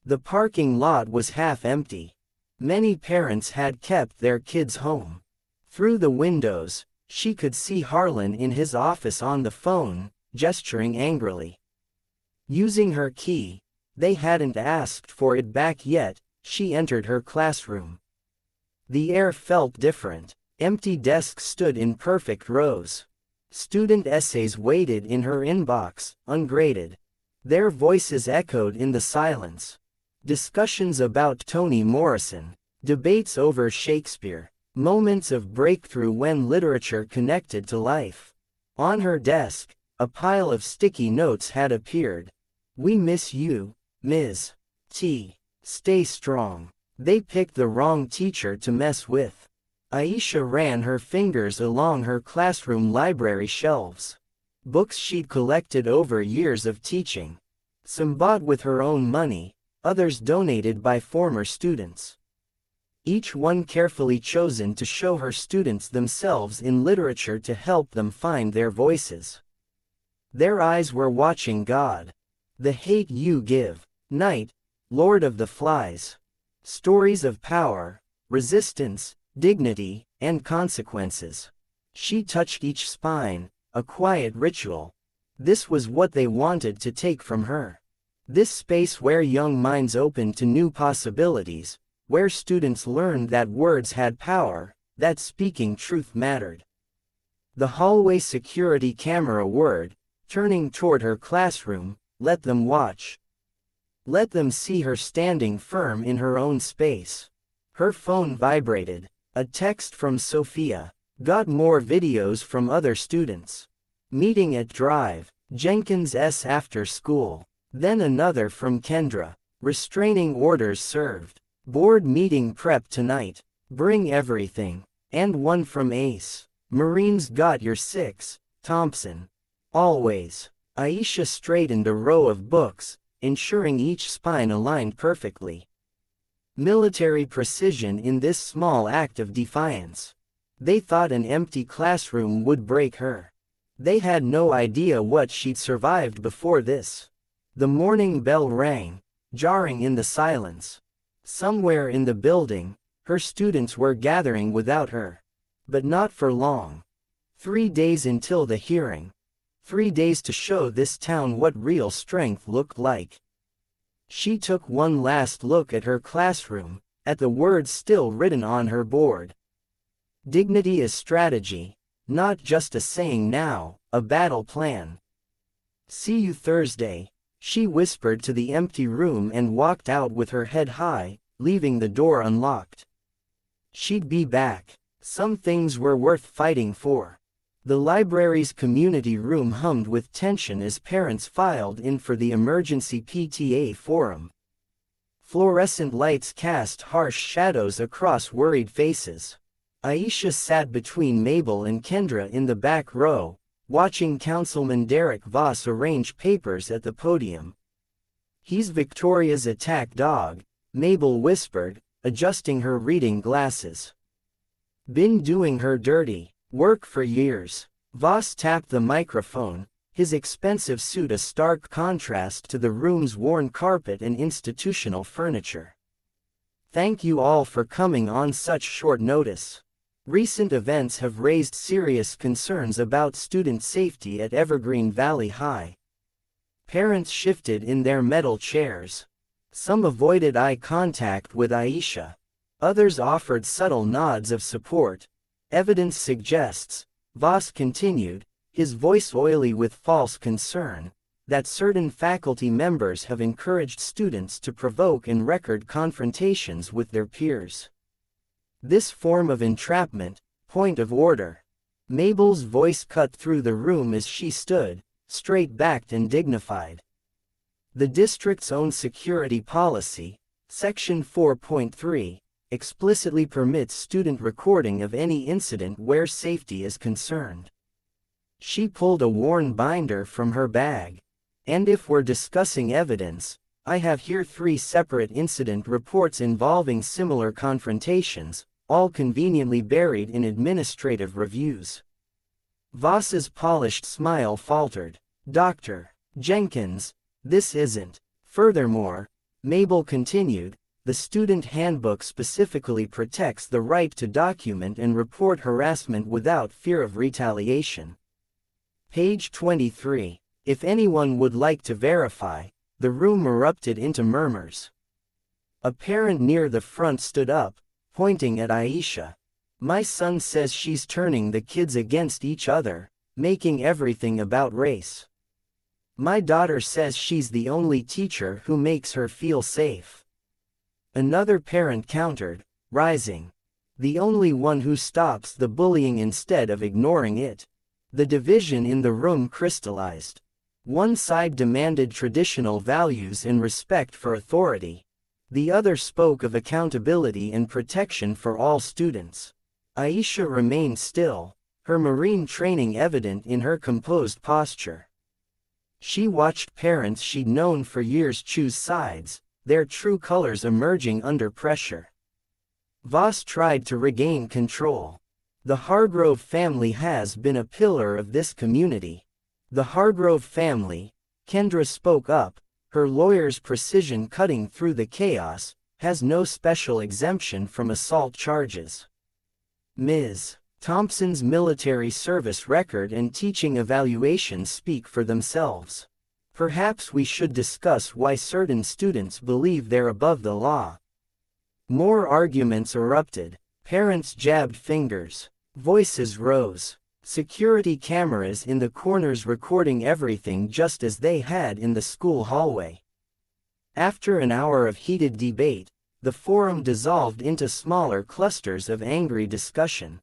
The parking lot was half empty. Many parents had kept their kids home. Through the windows, she could see Harlan in his office on the phone, gesturing angrily. Using her key, they hadn't asked for it back yet, she entered her classroom. The air felt different. Empty desks stood in perfect rows. Student essays waited in her inbox, ungraded. Their voices echoed in the silence. Discussions about Toni Morrison, debates over Shakespeare, moments of breakthrough when literature connected to life. On her desk, a pile of sticky notes had appeared. "We miss you, Ms. T. Stay strong." They picked the wrong teacher to mess with. Aisha ran her fingers along her classroom library shelves. Books she'd collected over years of teaching. Some bought with her own money, others donated by former students. Each one carefully chosen to show her students themselves in literature to help them find their voices. Their eyes were watching God. The Hate You Give, Night, Lord of the Flies. Stories of power, resistance, dignity, and consequences. She touched each spine, a quiet ritual. This was what they wanted to take from her. This space where young minds opened to new possibilities, where students learned that words had power, that speaking truth mattered. The hallway security camera whirred, turning toward her classroom. Let them watch. Let them see her standing firm in her own space. Her phone vibrated. A text from Sophia. Got more videos from other students. Meeting at Drive, Jenkins' after school. Then another from Kendra. Restraining orders served. Board meeting prep tonight. Bring everything. And one from Ace. Marines got your 6, Thompson. Always. Aisha straightened a row of books, ensuring each spine aligned perfectly. Military precision in this small act of defiance. They thought an empty classroom would break her. They had no idea what she'd survived before this. The morning bell rang, jarring in the silence. Somewhere in the building, her students were gathering without her. But not for long. 3 days until the hearing. 3 days to show this town what real strength looked like. She took one last look at her classroom, at the words still written on her board. Dignity is strategy, not just a saying now, a battle plan. See you Thursday, she whispered to the empty room and walked out with her head high, leaving the door unlocked. She'd be back. Some things were worth fighting for. The library's community room hummed with tension as parents filed in for the emergency PTA forum. Fluorescent lights cast harsh shadows across worried faces. Aisha sat between Mabel and Kendra in the back row, watching Councilman Derek Voss arrange papers at the podium. "He's Victoria's attack dog," Mabel whispered, adjusting her reading glasses. "Been doing her dirty work for years." Voss tapped the microphone, his expensive suit a stark contrast to the room's worn carpet and institutional furniture. "Thank you all for coming on such short notice. Recent events have raised serious concerns about student safety at Evergreen Valley High." Parents shifted in their metal chairs. Some avoided eye contact with Aisha. Others offered subtle nods of support. "Evidence suggests," Voss continued, his voice oily with false concern, "that certain faculty members have encouraged students to provoke and record confrontations with their peers. This form of entrapment, point of order." Mabel's voice cut through the room as she stood, straight-backed and dignified. "The district's own security policy, Section 4.3, explicitly permits student recording of any incident where safety is concerned. She pulled a worn binder from her bag. And if we're discussing evidence, I have here 3 separate incident reports involving similar confrontations, all conveniently buried in administrative reviews. Voss's polished smile faltered. Dr. Jenkins, this isn't. Furthermore, Mabel continued, the student handbook specifically protects the right to document and report harassment without fear of retaliation. Page 23. If anyone would like to verify, the room erupted into murmurs. A parent near the front stood up, pointing at Aisha. My son says she's turning the kids against each other, making everything about race. My daughter says she's the only teacher who makes her feel safe. Another parent countered, rising. The only one who stops the bullying instead of ignoring it. The division in the room crystallized. One side demanded traditional values and respect for authority. The other spoke of accountability and protection for all students. Aisha remained still, her Marine training evident in her composed posture. She watched parents she'd known for years choose sides, their true colors emerging under pressure. Voss tried to regain control. The Hargrove family has been a pillar of this community. The Hargrove family, Kendra spoke up, her lawyer's precision cutting through the chaos, has no special exemption from assault charges. Ms. Thompson's military service record and teaching evaluations speak for themselves. Perhaps we should discuss why certain students believe they're above the law. More arguments erupted. Parents jabbed fingers. Voices rose. Security cameras in the corners recording everything just as they had in the school hallway. After an hour of heated debate, the forum dissolved into smaller clusters of angry discussion.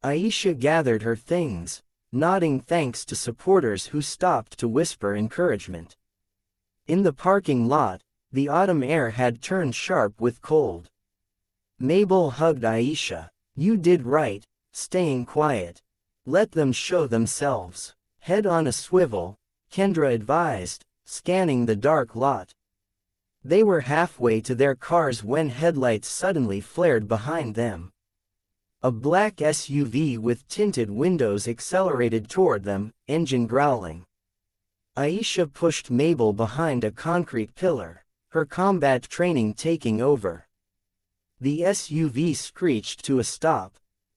Aisha gathered her things, nodding thanks to supporters who stopped to whisper encouragement. In the parking lot, the autumn air had turned sharp with cold. Mabel hugged Aisha. You did right, staying quiet. Let them show themselves. Head on a swivel, Kendra advised, scanning the dark lot. They were halfway to their cars when headlights suddenly flared behind them. A black SUV with tinted windows accelerated toward them, engine growling. Aisha pushed Mabel behind a concrete pillar, her combat training taking over. The SUV screeched to a stop.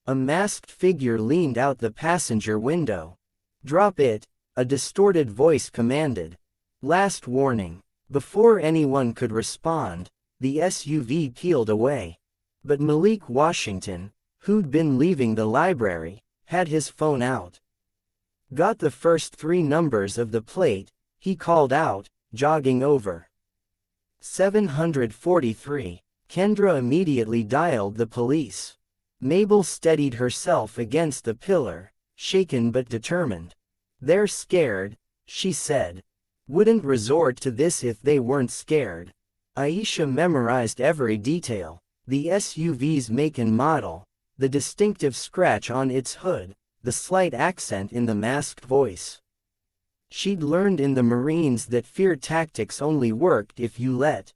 A masked figure leaned out the passenger window. Drop it, a distorted voice commanded. Last warning. Before anyone could respond, the SUV peeled away. But Malik Washington, who'd been leaving the library, had his phone out. Got the first 3 numbers of the plate, he called out, jogging over. 743. Kendra immediately dialed the police. Mabel steadied herself against the pillar, shaken but determined. They're scared, she said. Wouldn't resort to this if they weren't scared. Aisha memorized every detail. The SUV's make and model, the distinctive scratch on its hood, the slight accent in the masked voice. She'd learned in the Marines that fear tactics only worked if you let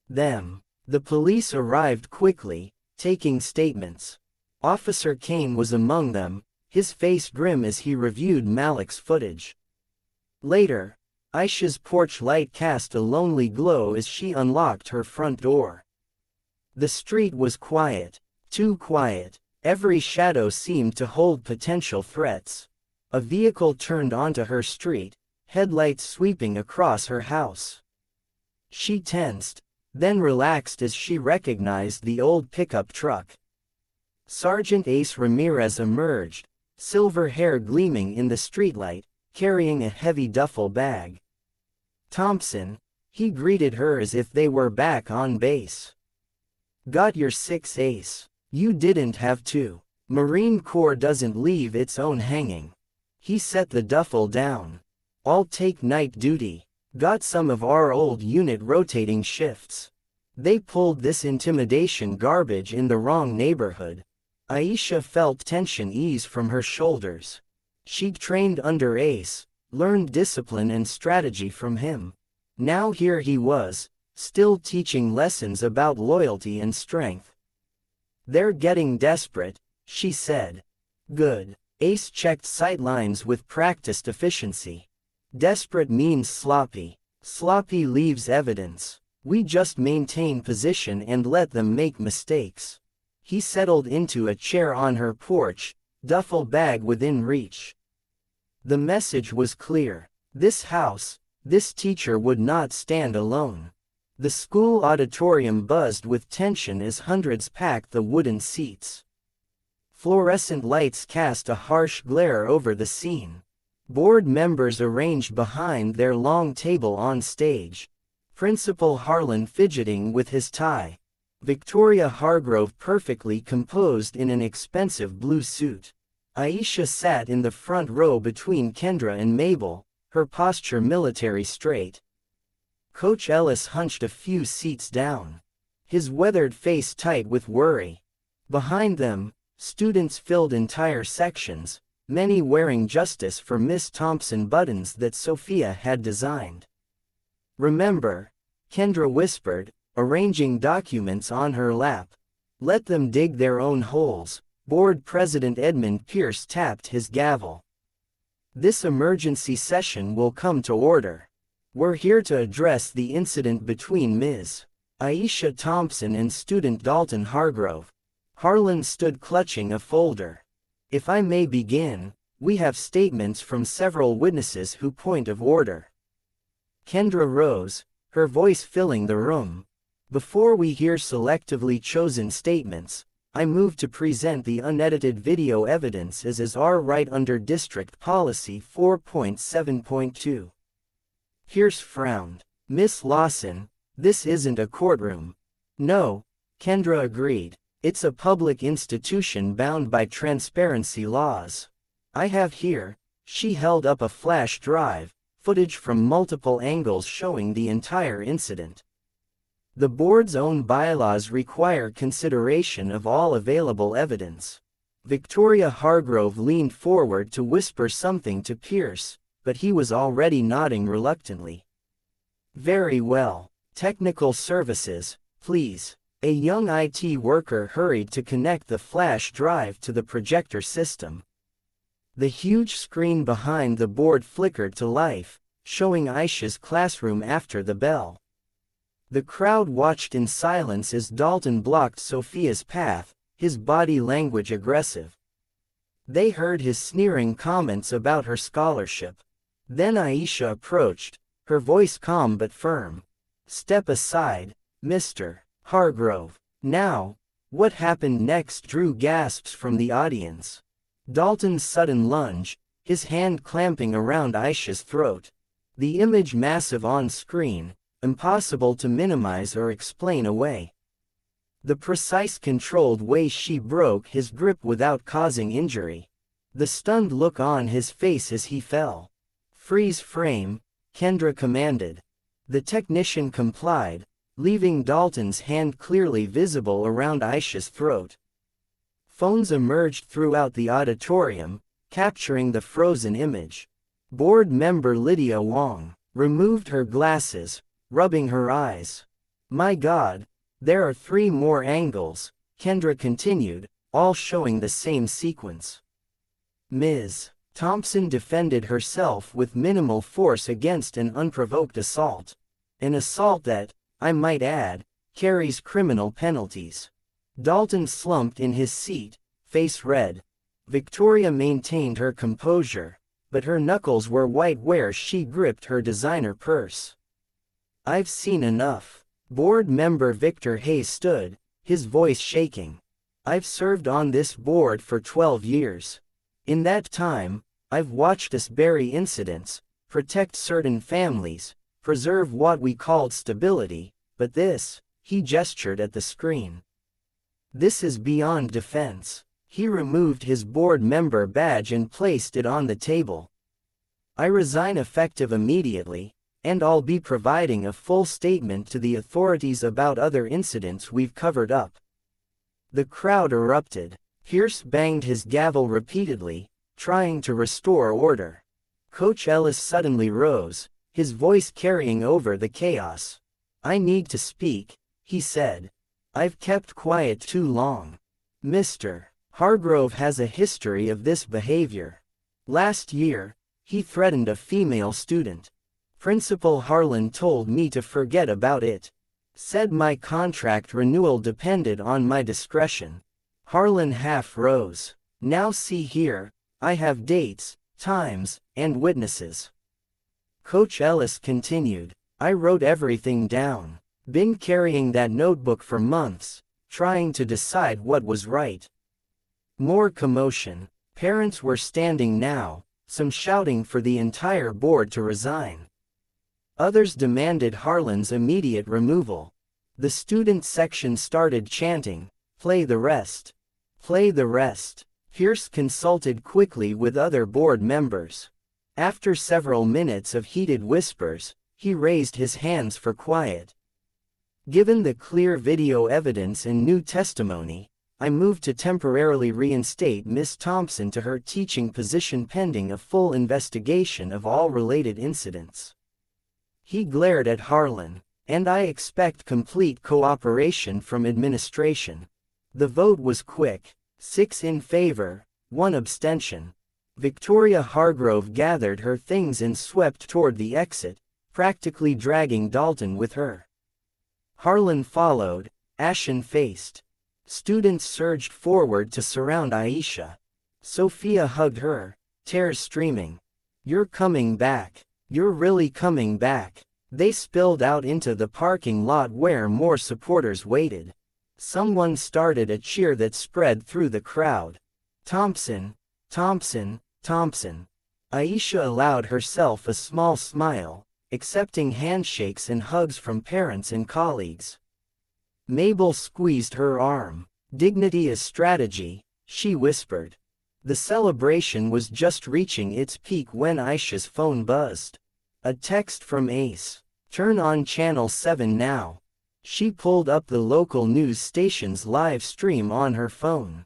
them. The police arrived quickly, taking statements. Officer Kane was among them, his face grim as he reviewed Malik's footage. Later, Aisha's porch light cast a lonely glow as she unlocked her front door. The street was quiet, too quiet. Every shadow seemed to hold potential threats. A vehicle turned onto her street, headlights sweeping across her house. She tensed, then relaxed as she recognized the old pickup truck. Sergeant Ace Ramirez emerged, silver hair gleaming in the streetlight, carrying a heavy duffel bag. Thompson, he greeted her as if they were back on base. Got your 6 ace. You didn't have to. Marine Corps doesn't leave its own hanging. He set the duffel down. I'll take night duty. Got some of our old unit rotating shifts. They pulled this intimidation garbage in the wrong neighborhood. Aisha felt tension ease from her shoulders. She'd trained under Ace, learned discipline and strategy from him. Now here he was, still teaching lessons about loyalty and strength. "They're getting desperate," she said. "Good." Ace checked sightlines with practiced efficiency. "Desperate means sloppy. Sloppy leaves evidence. We just maintain position and let them make mistakes." He settled into a chair on her porch, duffel bag within reach. The message was clear. This house, this teacher would not stand alone. The school auditorium buzzed with tension as hundreds packed the wooden seats. Fluorescent lights cast a harsh glare over the scene. Board members arranged behind their long table on stage. Principal Harlan fidgeting with his tie. Victoria Hargrove perfectly composed in an expensive blue suit. Aisha sat in the front row between Kendra and Mabel, her posture military straight. Coach Ellis hunched a few seats down, his weathered face tight with worry. Behind them, students filled entire sections, many wearing Justice for Miss Thompson buttons that Sophia had designed. "Remember," Kendra whispered, arranging documents on her lap. "Let them dig their own holes." Board President Edmund Pierce tapped his gavel. "This emergency session will come to order. We're here to address the incident between Ms. Aisha Thompson and student Dalton Hargrove." Harlan stood clutching a folder. "If I may begin, we have statements from several witnesses who point of order." Kendra rose, her voice filling the room. "Before we hear selectively chosen statements, I move to present the unedited video evidence as is our right under District Policy 4.7.2. Pierce frowned. "Miss Lawson, this isn't a courtroom." "No," Kendra agreed. "It's a public institution bound by transparency laws. I have here," she held up a flash drive, footage from multiple angles showing the entire incident. The board's own bylaws require consideration of all available evidence. Victoria Hargrove leaned forward to whisper something to Pierce, but he was already nodding reluctantly. "Very well. Technical services, please." A young IT worker hurried to connect the flash drive to the projector system. The huge screen behind the board flickered to life, showing Aisha's classroom after the bell. The crowd watched in silence as Dalton blocked Sophia's path, his body language aggressive. They heard his sneering comments about her scholarship. Then Aisha approached, her voice calm but firm. "Step aside, Mr. Hargrove." "Now, what happened next?" drew gasps from the audience. Dalton's sudden lunge, his hand clamping around Aisha's throat. The image massive on screen, impossible to minimize or explain away. The precise controlled way she broke his grip without causing injury. The stunned look on his face as he fell. "Freeze frame," Kendra commanded. The technician complied, leaving Dalton's hand clearly visible around Aisha's throat. Phones emerged throughout the auditorium, capturing the frozen image. Board member Lydia Wong removed her glasses, rubbing her eyes. "My God, there are 3 more angles," Kendra continued, all showing the same sequence. Ms. Thompson defended herself with minimal force against an unprovoked assault. An assault that, I might add, carries criminal penalties. Dalton slumped in his seat, face red. Victoria maintained her composure, but her knuckles were white where she gripped her designer purse. "I've seen enough." Board member Victor Hayes stood, his voice shaking. "I've served on this board for 12 years. In that time, I've watched us bury incidents, protect certain families, preserve what we called stability, but this," he gestured at the screen. "This is beyond defense." He removed his board member badge and placed it on the table. "I resign effective immediately," and I'll be providing a full statement to the authorities about other incidents we've covered up." The crowd erupted. Pierce banged his gavel repeatedly, trying to restore order. Coach Ellis suddenly rose, his voice carrying over the chaos. "I need to speak," he said. "I've kept quiet too long. Mr. Hargrove has a history of this behavior. Last year, he threatened a female student. Principal Harlan told me to forget about it. Said my contract renewal depended on my discretion." Harlan half rose. "Now see here, I have dates, times, and witnesses." Coach Ellis continued. "I wrote everything down. Been carrying that notebook for months, trying to decide what was right." More commotion. Parents were standing now, some shouting for the entire board to resign. Others demanded Harlan's immediate removal. The student section started chanting, "Play the rest. Play the rest." Pierce consulted quickly with other board members. After several minutes of heated whispers, he raised his hands for quiet. "Given the clear video evidence and new testimony, I move to temporarily reinstate Miss Thompson to her teaching position pending a full investigation of all related incidents." He glared at Harlan. "And I expect complete cooperation from administration." The vote was quick. 6 in favor, 1 abstention. Victoria Hargrove gathered her things and swept toward the exit, practically dragging Dalton with her. Harlan followed, ashen-faced. Students surged forward to surround Aisha. Sophia hugged her, tears streaming. "You're coming back. You're really coming back." They spilled out into the parking lot where more supporters waited. Someone started a cheer that spread through the crowd. "Thompson, Thompson, Thompson." Aisha allowed herself a small smile, accepting handshakes and hugs from parents and colleagues. Mabel squeezed her arm. "Dignity is strategy," she whispered. The celebration was just reaching its peak when Aisha's phone buzzed. A text from Ace. "Turn on Channel 7 now." She pulled up the local news station's live stream on her phone.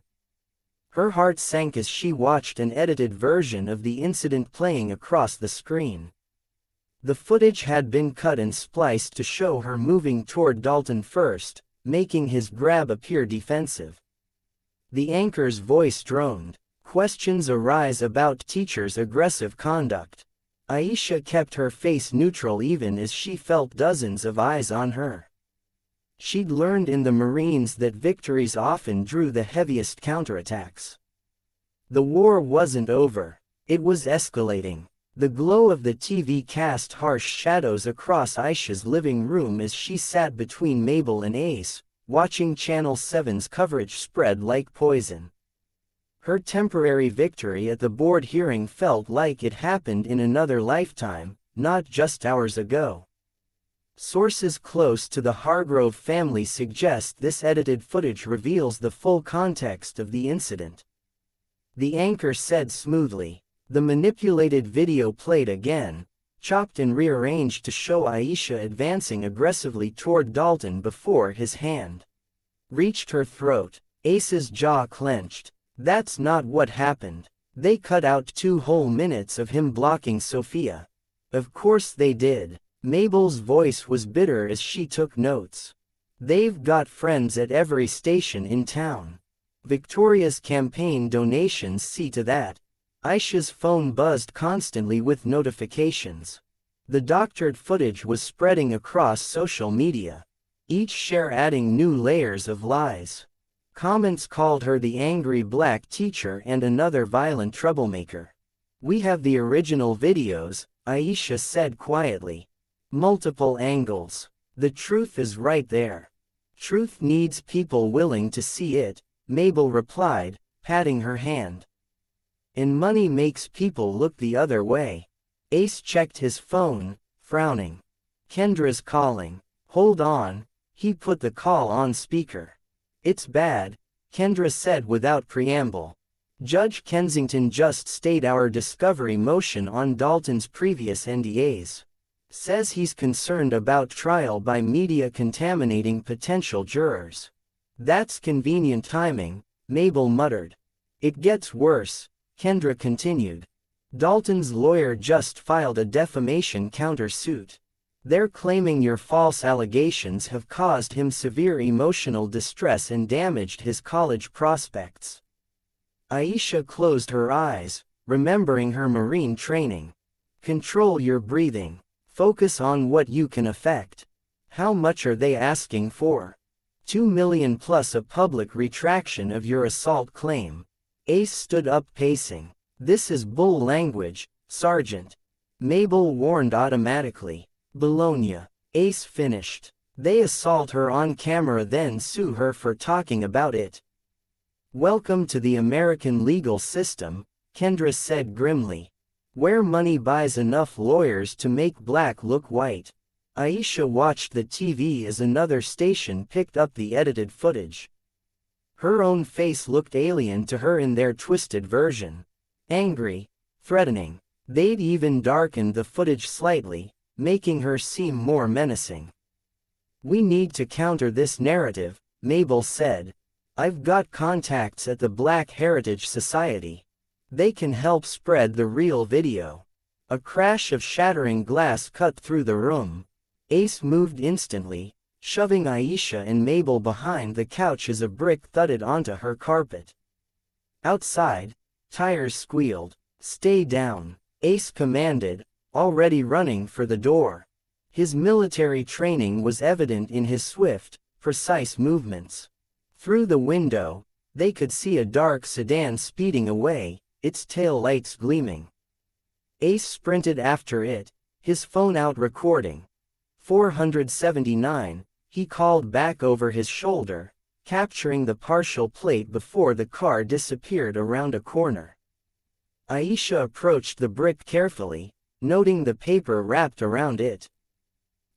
Her heart sank as she watched an edited version of the incident playing across the screen. The footage had been cut and spliced to show her moving toward Dalton first, making his grab appear defensive. The anchor's voice droned. Questions arise about teachers' aggressive conduct. Aisha kept her face neutral even as she felt dozens of eyes on her. She'd learned in the Marines that victories often drew the heaviest counterattacks. The war wasn't over. It was escalating. The glow of the TV cast harsh shadows across Aisha's living room as she sat between Mabel and Ace, watching Channel 7's coverage spread like poison. Her temporary victory at the board hearing felt like it happened in another lifetime, not just hours ago. Sources close to the Hargrove family suggest this edited footage reveals the full context of the incident. The anchor said smoothly. The manipulated video played again, chopped and rearranged to show Aisha advancing aggressively toward Dalton before his hand reached her throat. Ace's jaw clenched. "That's not what happened." They cut out 2 whole minutes of him blocking Sophia. "Of course they did." Mabel's voice was bitter as she took notes. "They've got friends at every station in town. Victoria's campaign donations see to that." Aisha's phone buzzed constantly with notifications. The doctored footage was spreading across social media, each share adding new layers of lies. Comments called her the angry black teacher and another violent troublemaker. "We have the original videos," Aisha said quietly. "Multiple angles. The truth is right there. Truth needs people willing to see it," Mabel replied, patting her hand. "And money makes people look the other way." Ace checked his phone, frowning. "Kendra's calling." "Hold on." He put the call on speaker. "It's bad," Kendra said without preamble. "Judge Kensington just stayed our discovery motion on Dalton's previous NDAs. Says he's concerned about trial by media contaminating potential jurors. That's convenient timing, Mabel muttered. It gets worse, Kendra continued. Dalton's lawyer just filed a defamation countersuit. They're claiming your false allegations have caused him severe emotional distress and damaged his college prospects. Aisha closed her eyes, remembering her Marine training. Control your breathing. Focus on what you can affect. How much are they asking for? 2 million plus a public retraction of your assault claim. Ace stood up pacing. This is bull language, Sergeant. Mabel warned automatically. Bologna. Ace finished. They assault her on camera then sue her for talking about it. Welcome to the American legal system, Kendra said grimly. Where money buys enough lawyers to make black look white. Aisha watched the TV as another station picked up the edited footage. Her own face looked alien to her in their twisted version. Angry, threatening. They'd even darkened the footage slightly, making her seem more menacing. We need to counter this narrative, Mabel said. I've got contacts at the Black Heritage Society. They can help spread the real video. A crash of shattering glass cut through the room. Ace moved instantly, shoving Aisha and Mabel behind the couch as a brick thudded onto her carpet. Outside, tires squealed. Stay down, Ace commanded, already running for the door. His military training was evident in his swift, precise movements. Through the window, they could see a dark sedan speeding away, its tail lights gleaming. Ace sprinted after it, his phone out recording. 479, he called back over his shoulder, capturing the partial plate before the car disappeared around a corner. Aisha approached the brick carefully, noting the paper wrapped around it.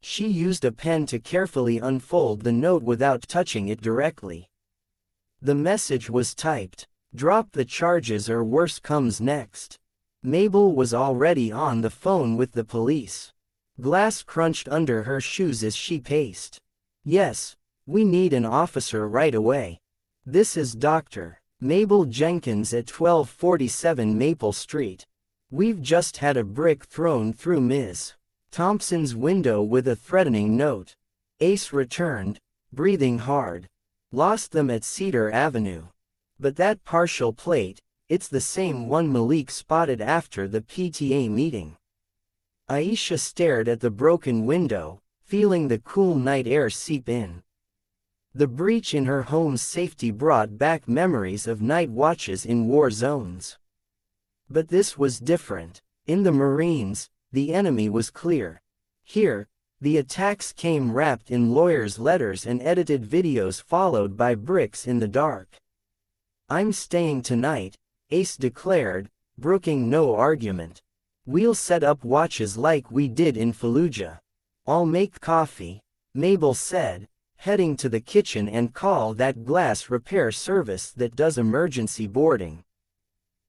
She used a pen to carefully unfold the note without touching it directly. The message was typed. Drop the charges or worse comes next. Mabel was already on the phone with the police. Glass crunched under her shoes as she paced. Yes, we need an officer right away. This is Dr. Mabel Jenkins at 1247 Maple Street. We've just had a brick thrown through Ms. Thompson's window with a threatening note. Ace returned, breathing hard. Lost them at Cedar Avenue. But that partial plate, it's the same one Malik spotted after the PTA meeting. Aisha stared at the broken window, feeling the cool night air seep in. The breach in her home's safety brought back memories of night watches in war zones. But this was different. In the Marines, the enemy was clear. Here, the attacks came wrapped in lawyers' letters and edited videos followed by bricks in the dark. I'm staying tonight, Ace declared, brooking no argument. We'll set up watches like we did in Fallujah. I'll make coffee, Mabel said, heading to the kitchen and call that glass repair service that does emergency boarding.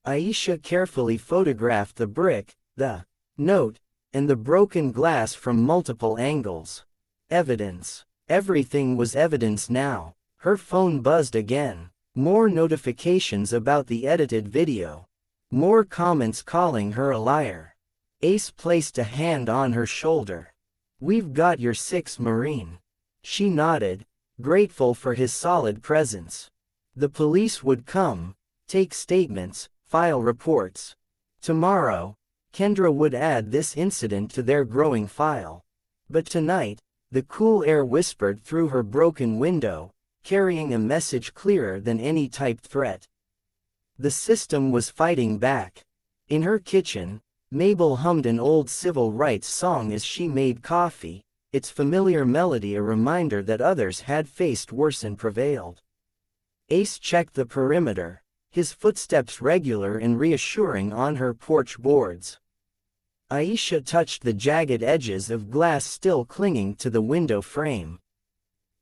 Aisha carefully photographed the brick, the note, and the broken glass from multiple angles. Evidence. Everything was evidence now. Her phone buzzed again. More notifications about the edited video. More comments calling her a liar. Ace placed a hand on her shoulder. We've got your 6th Marine. She nodded, grateful for his solid presence. The police would come, take statements, file reports. Tomorrow, Kendra would add this incident to their growing file. But tonight, the cool air whispered through her broken window, carrying a message clearer than any typed threat. The system was fighting back. In her kitchen, Mabel hummed an old civil rights song as she made coffee, its familiar melody a reminder that others had faced worse and prevailed. Ace checked the perimeter, his footsteps regular and reassuring on her porch boards. Aisha touched the jagged edges of glass still clinging to the window frame.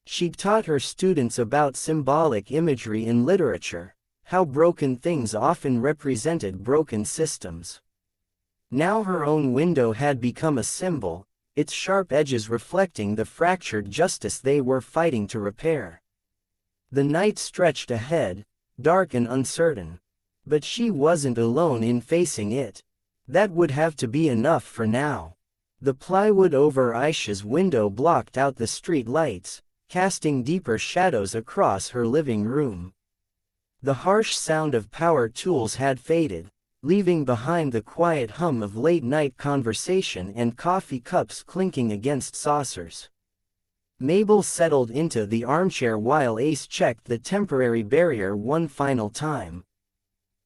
She'd taught her students about symbolic imagery in literature, how broken things often represented broken systems. Now her own window had become a symbol, its sharp edges reflecting the fractured justice they were fighting to repair. The night stretched ahead, dark and uncertain. But she wasn't alone in facing it. That would have to be enough for now. The plywood over Aisha's window blocked out the street lights, casting deeper shadows across her living room. The harsh sound of power tools had faded, leaving behind the quiet hum of late-night conversation and coffee cups clinking against saucers. Mabel settled into the armchair while Ace checked the temporary barrier one final time.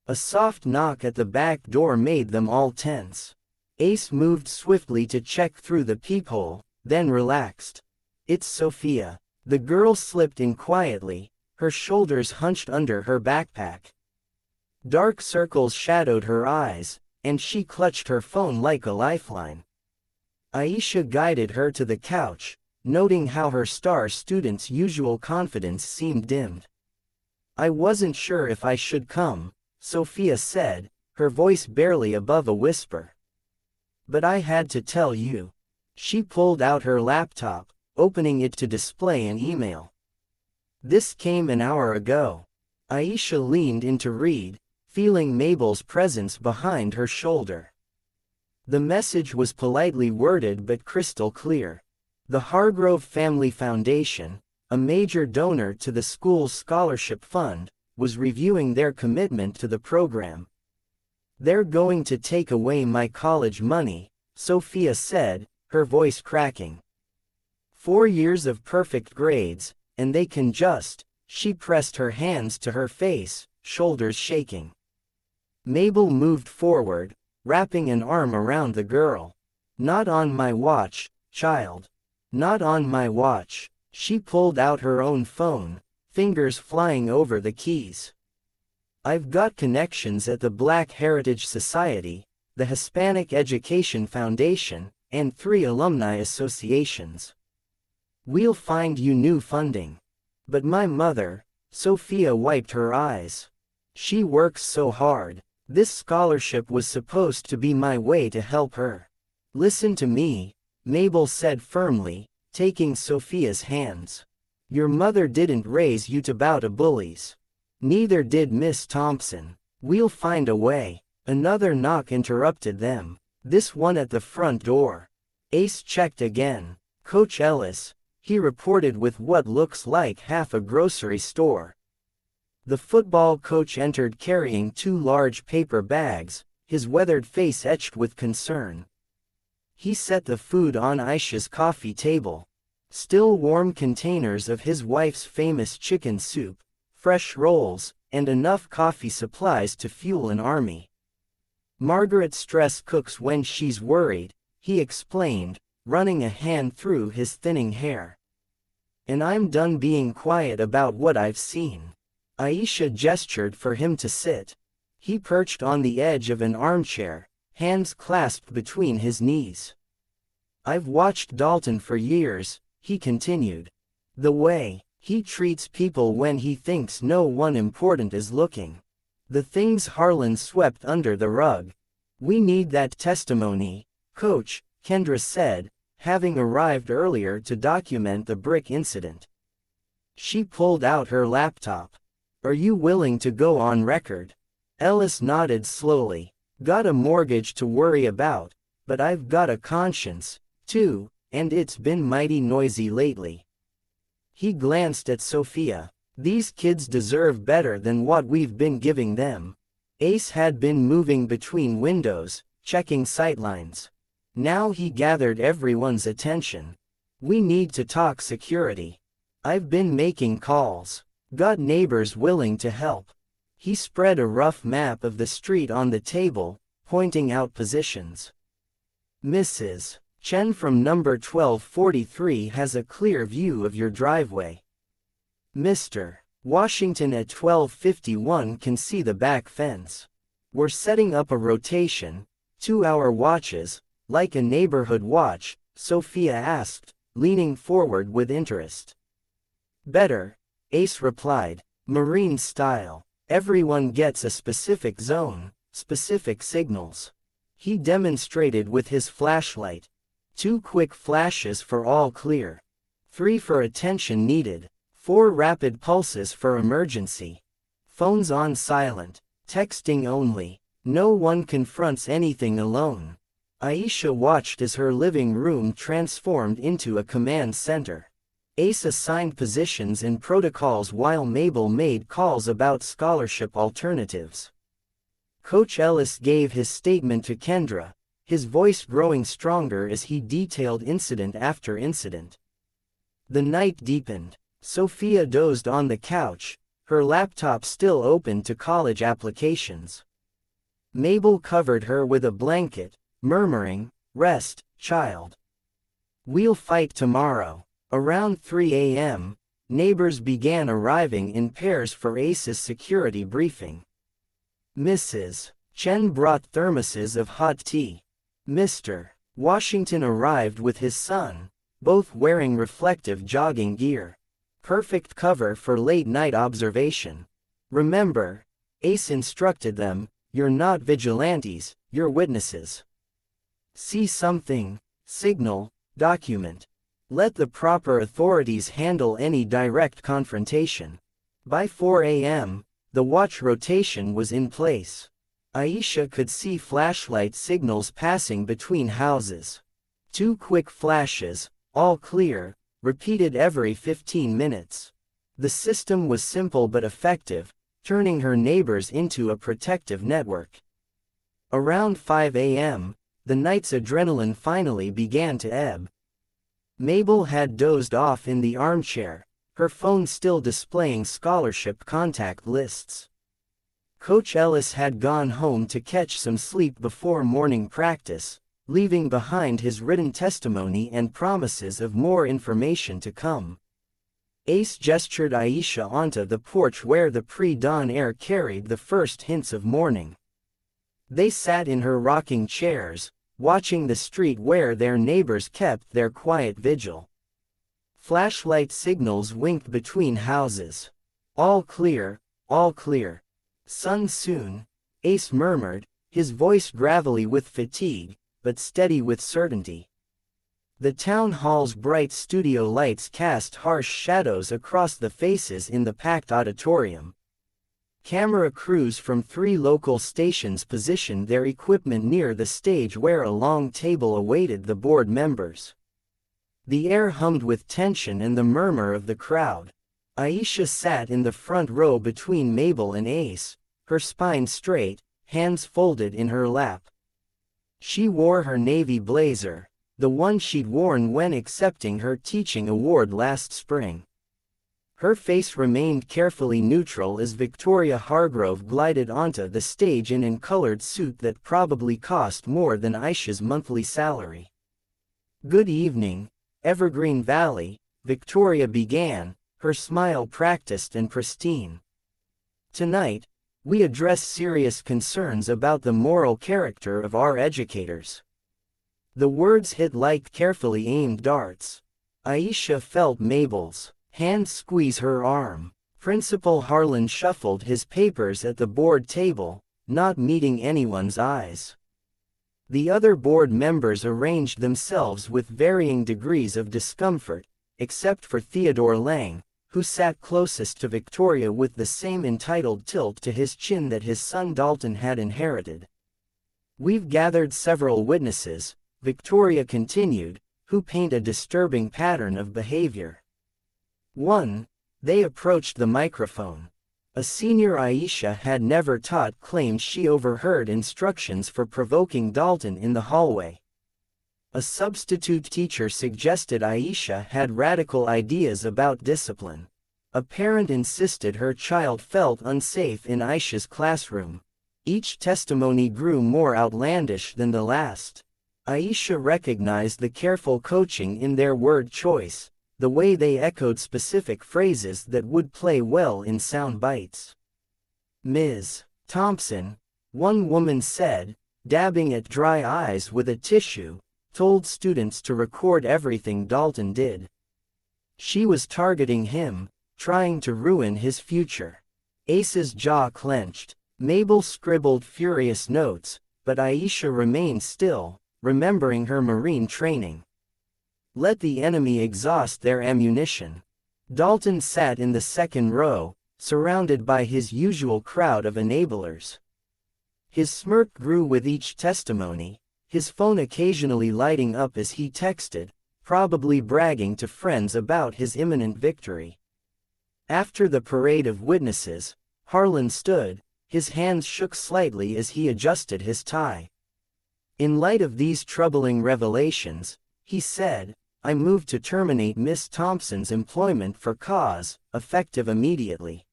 A soft knock at the back door made them all tense. Ace moved swiftly to check through the peephole, then relaxed. "It's Sophia." The girl slipped in quietly, her shoulders hunched under her backpack. Dark circles shadowed her eyes, and she clutched her phone like a lifeline. Aisha guided her to the couch, noting how her star student's usual confidence seemed dimmed. "I wasn't sure if I should come," Sophia said, her voice barely above a whisper. "But I had to tell you." She pulled out her laptop, opening it to display an email. "This came an hour ago." Aisha leaned in to read, feeling Mabel's presence behind her shoulder. The message was politely worded but crystal clear. The Hargrove Family Foundation, a major donor to the school's scholarship fund, was reviewing their commitment to the program. "They're going to take away my college money," Sophia said, her voice cracking. 4 years of perfect grades, and they can just." She pressed her hands to her face, shoulders shaking. Mabel moved forward, wrapping an arm around the girl. "Not on my watch, child. Not on my watch." She pulled out her own phone, fingers flying over the keys. "I've got connections at the Black Heritage Society, the Hispanic Education Foundation, and 3 alumni associations. We'll find you new funding." "But my mother," Sophia wiped her eyes. "She works so hard. This scholarship was supposed to be my way to help her." "Listen to me," Mabel said firmly, taking Sophia's hands. "Your mother didn't raise you to bow to bullies. Neither did Miss Thompson. We'll find a way." Another knock interrupted them, this one at the front door. Ace checked again. "Coach Ellis," he reported with what looks like half a grocery store. The football coach entered carrying 2 large paper bags, his weathered face etched with concern. He set the food on Aisha's coffee table. Still warm containers of his wife's famous chicken soup, fresh rolls, and enough coffee supplies to fuel an army. "Margaret stress cooks when she's worried," he explained, running a hand through his thinning hair. "And I'm done being quiet about what I've seen." Aisha gestured for him to sit. He perched on the edge of an armchair, hands clasped between his knees. "I've watched Dalton for years," he continued. "The way he treats people when he thinks no one important is looking. The things Harlan swept under the rug. We need that testimony, Coach," Kendra said, having arrived earlier to document the brick incident. She pulled out her laptop. "Are you willing to go on record?" Ellis nodded slowly. "Got a mortgage to worry about, but I've got a conscience, too, and it's been mighty noisy lately." He glanced at Sophia. "These kids deserve better than what we've been giving them." Ace had been moving between windows, checking sightlines. Now he gathered everyone's attention. "We need to talk security. I've been making calls. Got neighbors willing to help." He spread a rough map of the street on the table, pointing out positions. "Mrs. Chen from number 1243 has a clear view of your driveway. Mr. Washington at 1251 can see the back fence. We're setting up a rotation, 2-hour watches, like a neighborhood watch," Sophia asked, leaning forward with interest. "Better," Ace replied, "Marine style. Everyone gets a specific zone, specific signals." He demonstrated with his flashlight. 2 quick flashes for all clear. 3 for attention needed. 4 rapid pulses for emergency. Phones on silent. Texting only. No one confronts anything alone. Aisha watched as her living room transformed into a command center. Ace assigned positions and protocols while Mabel made calls about scholarship alternatives. Coach Ellis gave his statement to Kendra, his voice growing stronger as he detailed incident after incident. The night deepened. Sophia dozed on the couch, her laptop still open to college applications. Mabel covered her with a blanket, murmuring, "Rest, child. We'll fight tomorrow." Around 3 a.m., neighbors began arriving in pairs for Ace's security briefing. Mrs. Chen brought thermoses of hot tea. Mr. Washington arrived with his son, both wearing reflective jogging gear. Perfect cover for late-night observation. Remember, Ace instructed them, "You're not vigilantes, you're witnesses. See something, signal, document. Let the proper authorities handle any direct confrontation." By 4 a.m., the watch rotation was in place. Aisha could see flashlight signals passing between houses. 2 quick flashes, all clear, repeated every 15 minutes. The system was simple but effective, turning her neighbors into a protective network. Around 5 a.m., the night's adrenaline finally began to ebb. Mabel had dozed off in the armchair, her phone still displaying scholarship contact lists. Coach Ellis had gone home to catch some sleep before morning practice, leaving behind his written testimony and promises of more information to come. Ace gestured Aisha onto the porch where the pre-dawn air carried the first hints of morning. They sat in her rocking chairs, watching the street where their neighbors kept their quiet vigil. Flashlight signals winked between houses. "All clear, all clear. Sun soon," Ace murmured, his voice gravelly with fatigue, but steady with certainty. The town hall's bright studio lights cast harsh shadows across the faces in the packed auditorium. Camera crews from 3 local stations positioned their equipment near the stage where a long table awaited the board members. The air hummed with tension and the murmur of the crowd. Aisha sat in the front row between Mabel and Ace, her spine straight, hands folded in her lap. She wore her navy blazer, the one she'd worn when accepting her teaching award last spring. Her face remained carefully neutral as Victoria Hargrove glided onto the stage in an colored suit that probably cost more than Aisha's monthly salary. "Good evening, Evergreen Valley," Victoria began, her smile practiced and pristine. "Tonight, we address serious concerns about the moral character of our educators." The words hit like carefully aimed darts. Aisha felt Mabel's hand squeeze her arm. Principal Harlan shuffled his papers at the board table, not meeting anyone's eyes. The other board members arranged themselves with varying degrees of discomfort, except for Theodore Lang, who sat closest to Victoria with the same entitled tilt to his chin that his son Dalton had inherited. "We've gathered several witnesses," Victoria continued, "who paint a disturbing pattern of behavior. 1. They approached the microphone. A senior Aisha had never taught claimed she overheard instructions for provoking Dalton in the hallway. A substitute teacher suggested Aisha had radical ideas about discipline. A parent insisted her child felt unsafe in Aisha's classroom. Each testimony grew more outlandish than the last. Aisha recognized the careful coaching in their word choice, the way they echoed specific phrases that would play well in sound bites. "Ms. Thompson," one woman said, dabbing at dry eyes with a tissue, told students to record everything Dalton did. She was targeting him, trying to ruin his future. Ace's jaw clenched. Mabel scribbled furious notes, but Aisha remained still, remembering her Marine training. Let the enemy exhaust their ammunition. Dalton sat in the second row, surrounded by his usual crowd of enablers. His smirk grew with each testimony, his phone occasionally lighting up as he texted, probably bragging to friends about his imminent victory. After the parade of witnesses, Harlan stood, his hands shook slightly as he adjusted his tie. In light of these troubling revelations, he said, I move to terminate Miss Thompson's employment for cause, effective immediately.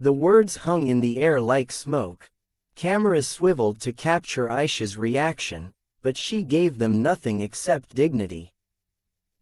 The words hung in the air like smoke. Cameras swiveled to capture Aisha's reaction, but she gave them nothing except dignity.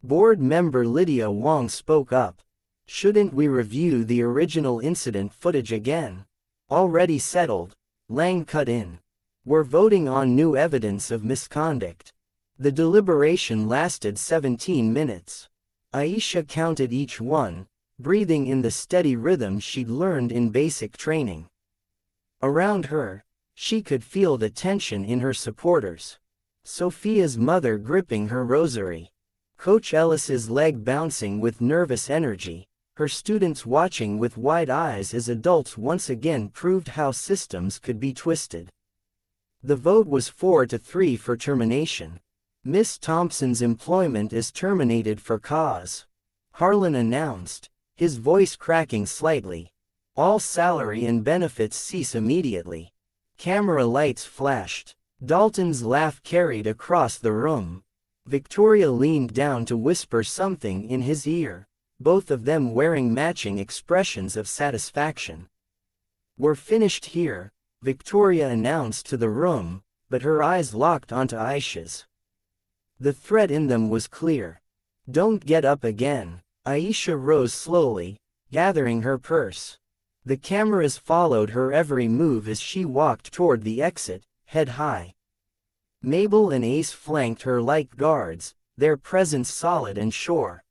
Board member Lydia Wong spoke up. Shouldn't we review the original incident footage again? Already settled, Lang cut in. We're voting on new evidence of misconduct. The deliberation lasted 17 minutes. Aisha counted each one, breathing in the steady rhythm she'd learned in basic training. Around her, she could feel the tension in her supporters. Sophia's mother gripping her rosary. Coach Ellis's leg bouncing with nervous energy. Her students watching with wide eyes as adults once again proved how systems could be twisted. The vote was 4-3 for termination. Miss Thompson's employment is terminated for cause. Harlan announced, his voice cracking slightly. All salary and benefits cease immediately. Camera lights flashed. Dalton's laugh carried across the room. Victoria leaned down to whisper something in his ear, both of them wearing matching expressions of satisfaction. We're finished here, Victoria announced to the room, but her eyes locked onto Aisha's. The threat in them was clear. Don't get up again. Aisha rose slowly, gathering her purse. The cameras followed her every move as she walked toward the exit, head high. Mabel and Ace flanked her like guards, their presence solid and sure.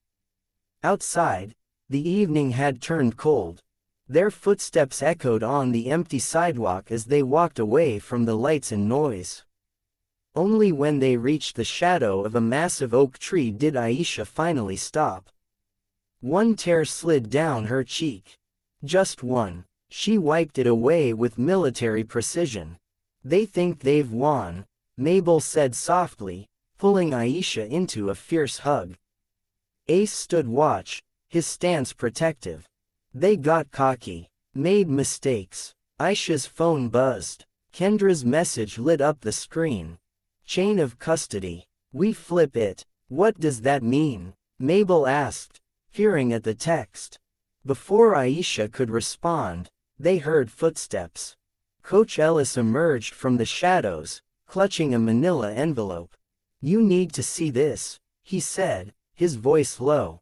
Outside, the evening had turned cold. Their footsteps echoed on the empty sidewalk as they walked away from the lights and noise. Only when they reached the shadow of a massive oak tree did Aisha finally stop. One tear slid down her cheek. Just one. She wiped it away with military precision. They think they've won, Mabel said softly, pulling Aisha into a fierce hug. Ace stood watch, his stance protective. They got cocky, made mistakes. Aisha's phone buzzed. Kendra's message lit up the screen. Chain of custody. We flip it. What does that mean? Mabel asked, peering at the text. Before Aisha could respond, they heard footsteps. Coach Ellis emerged from the shadows, clutching a manila envelope. You need to see this, he said, his voice low.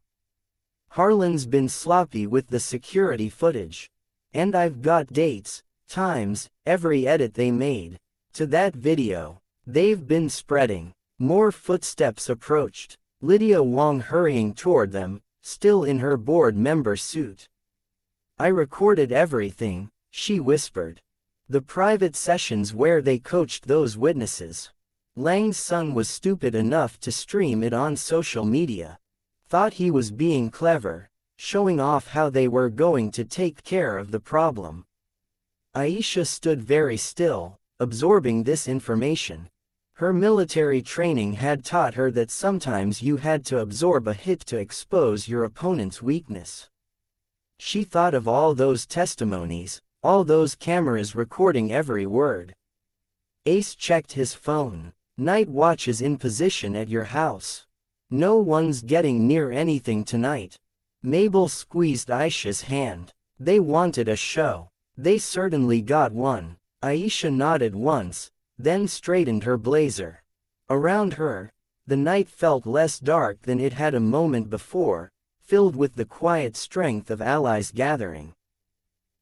Harlan's been sloppy with the security footage. And I've got dates, times, every edit they made. To that video. They've been spreading. More footsteps approached. Lydia Wong hurrying toward them, still in her board member suit. I recorded everything, she whispered. The private sessions where they coached those witnesses. Lang's son was stupid enough to stream it on social media. Thought he was being clever, showing off how they were going to take care of the problem. Aisha stood very still, absorbing this information. Her military training had taught her that sometimes you had to absorb a hit to expose your opponent's weakness. She thought of all those testimonies, all those cameras recording every word. Ace checked his phone. Night watch is in position at your house. No one's getting near anything tonight. Mabel squeezed Aisha's hand. They wanted a show. They certainly got one. Aisha nodded once, then straightened her blazer. Around her, the night felt less dark than it had a moment before, filled with the quiet strength of allies gathering.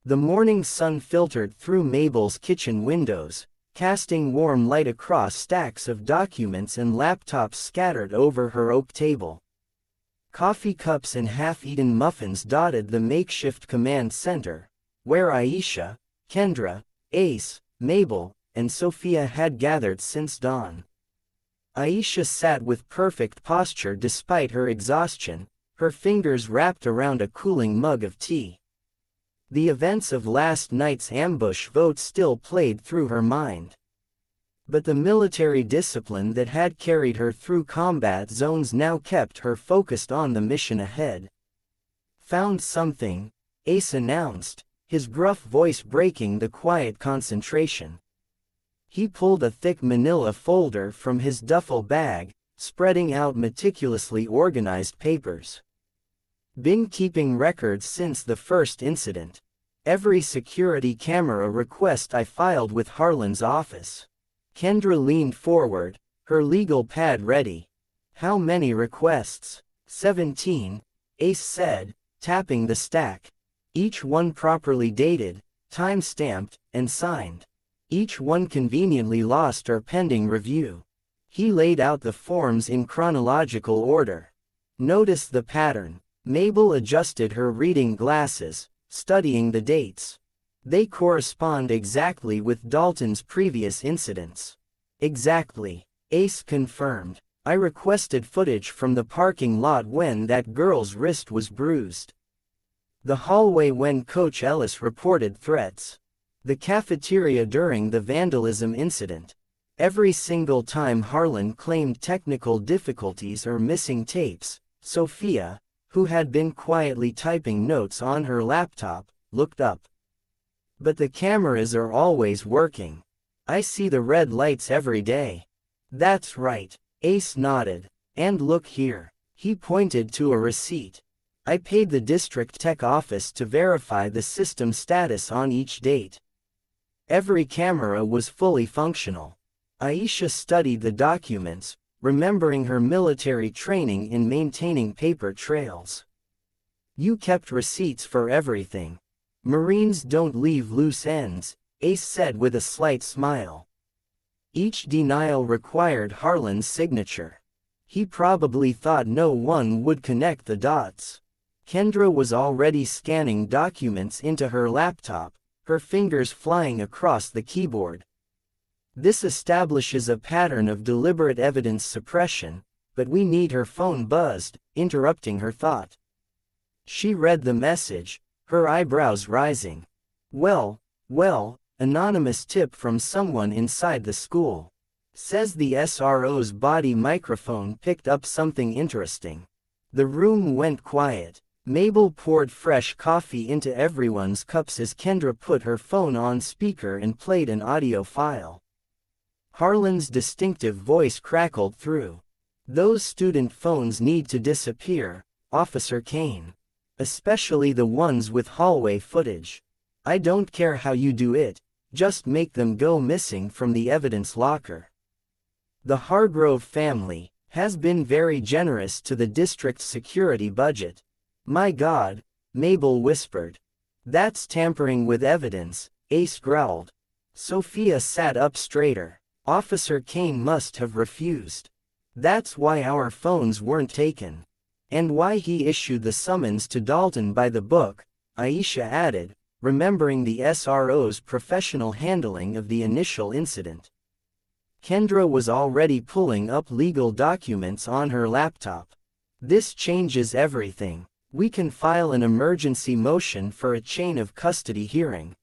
The morning sun filtered through Mabel's kitchen windows, casting warm light across stacks of documents and laptops scattered over her oak table. Coffee cups and half-eaten muffins dotted the makeshift command center, where Aisha, Kendra, Ace, Mabel, and Sophia had gathered since dawn. Aisha sat with perfect posture despite her exhaustion, her fingers wrapped around a cooling mug of tea. The events of last night's ambush vote still played through her mind. But the military discipline that had carried her through combat zones now kept her focused on the mission ahead. "Found something," Ace announced, his gruff voice breaking the quiet concentration. He pulled a thick manila folder from his duffel bag, spreading out meticulously organized papers. "Been keeping records since the first incident. Every security camera request I filed with Harlan's office." Kendra leaned forward, her legal pad ready. "How many requests?" 17, Ace said, tapping the stack. "Each one properly dated, time-stamped, and signed. Each one conveniently lost or pending review." He laid out the forms in chronological order. "Notice the pattern." Mabel adjusted her reading glasses, studying the dates. "They correspond exactly with Dalton's previous incidents." "Exactly," Ace confirmed. "I requested footage from the parking lot when that girl's wrist was bruised. The hallway when Coach Ellis reported threats. The cafeteria during the vandalism incident. Every single time Harlan claimed technical difficulties or missing tapes, Sophia, who had been quietly typing notes on her laptop, looked up. But the cameras are always working. I see the red lights every day." "That's right," Ace nodded. "And look here." He pointed to a receipt. "I paid the district tech office to verify the system status on each date. Every camera was fully functional." Aisha studied the documents, remembering her military training in maintaining paper trails. "You kept receipts for everything. Marines don't leave loose ends," Ace said with a slight smile. Each denial required Harlan's signature. He probably thought no one would connect the dots. Kendra was already scanning documents into her laptop, her fingers flying across the keyboard. "This establishes a pattern of deliberate evidence suppression, but we need." Her phone buzzed, interrupting her thought. She read the message, her eyebrows rising. Well, anonymous tip from someone inside the school. Says the SRO's body microphone picked up something interesting. The room went quiet. Mabel poured fresh coffee into everyone's cups as Kendra put her phone on speaker and played an audio file. Harlan's distinctive voice crackled through. "Those student phones need to disappear, Officer Kane. Especially the ones with hallway footage. I don't care how you do it, just make them go missing from the evidence locker." The Hargrove family has been very generous to the district's security budget. "My God," Mabel whispered. "That's tampering with evidence," Ace growled. Sophia sat up straighter. "Officer Kane must have refused. That's why our phones weren't taken. And why he issued the summons to Dalton by the book," Aisha added, remembering the SRO's professional handling of the initial incident. Kendra was already pulling up legal documents on her laptop. "This changes everything. We can file an emergency motion for a chain of custody hearing.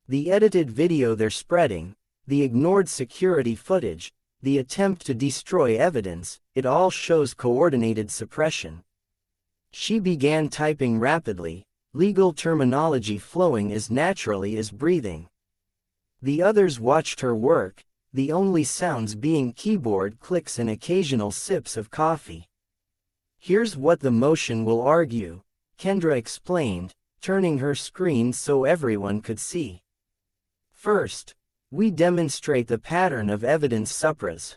The edited video they're spreading, the ignored security footage, the attempt to destroy evidence, it all shows coordinated suppression." She began typing rapidly, legal terminology flowing as naturally as breathing. The others watched her work, the only sounds being keyboard clicks and occasional sips of coffee. "Here's what the motion will argue," Kendra explained, turning her screen so everyone could see. "First, we demonstrate the pattern of evidence suppress.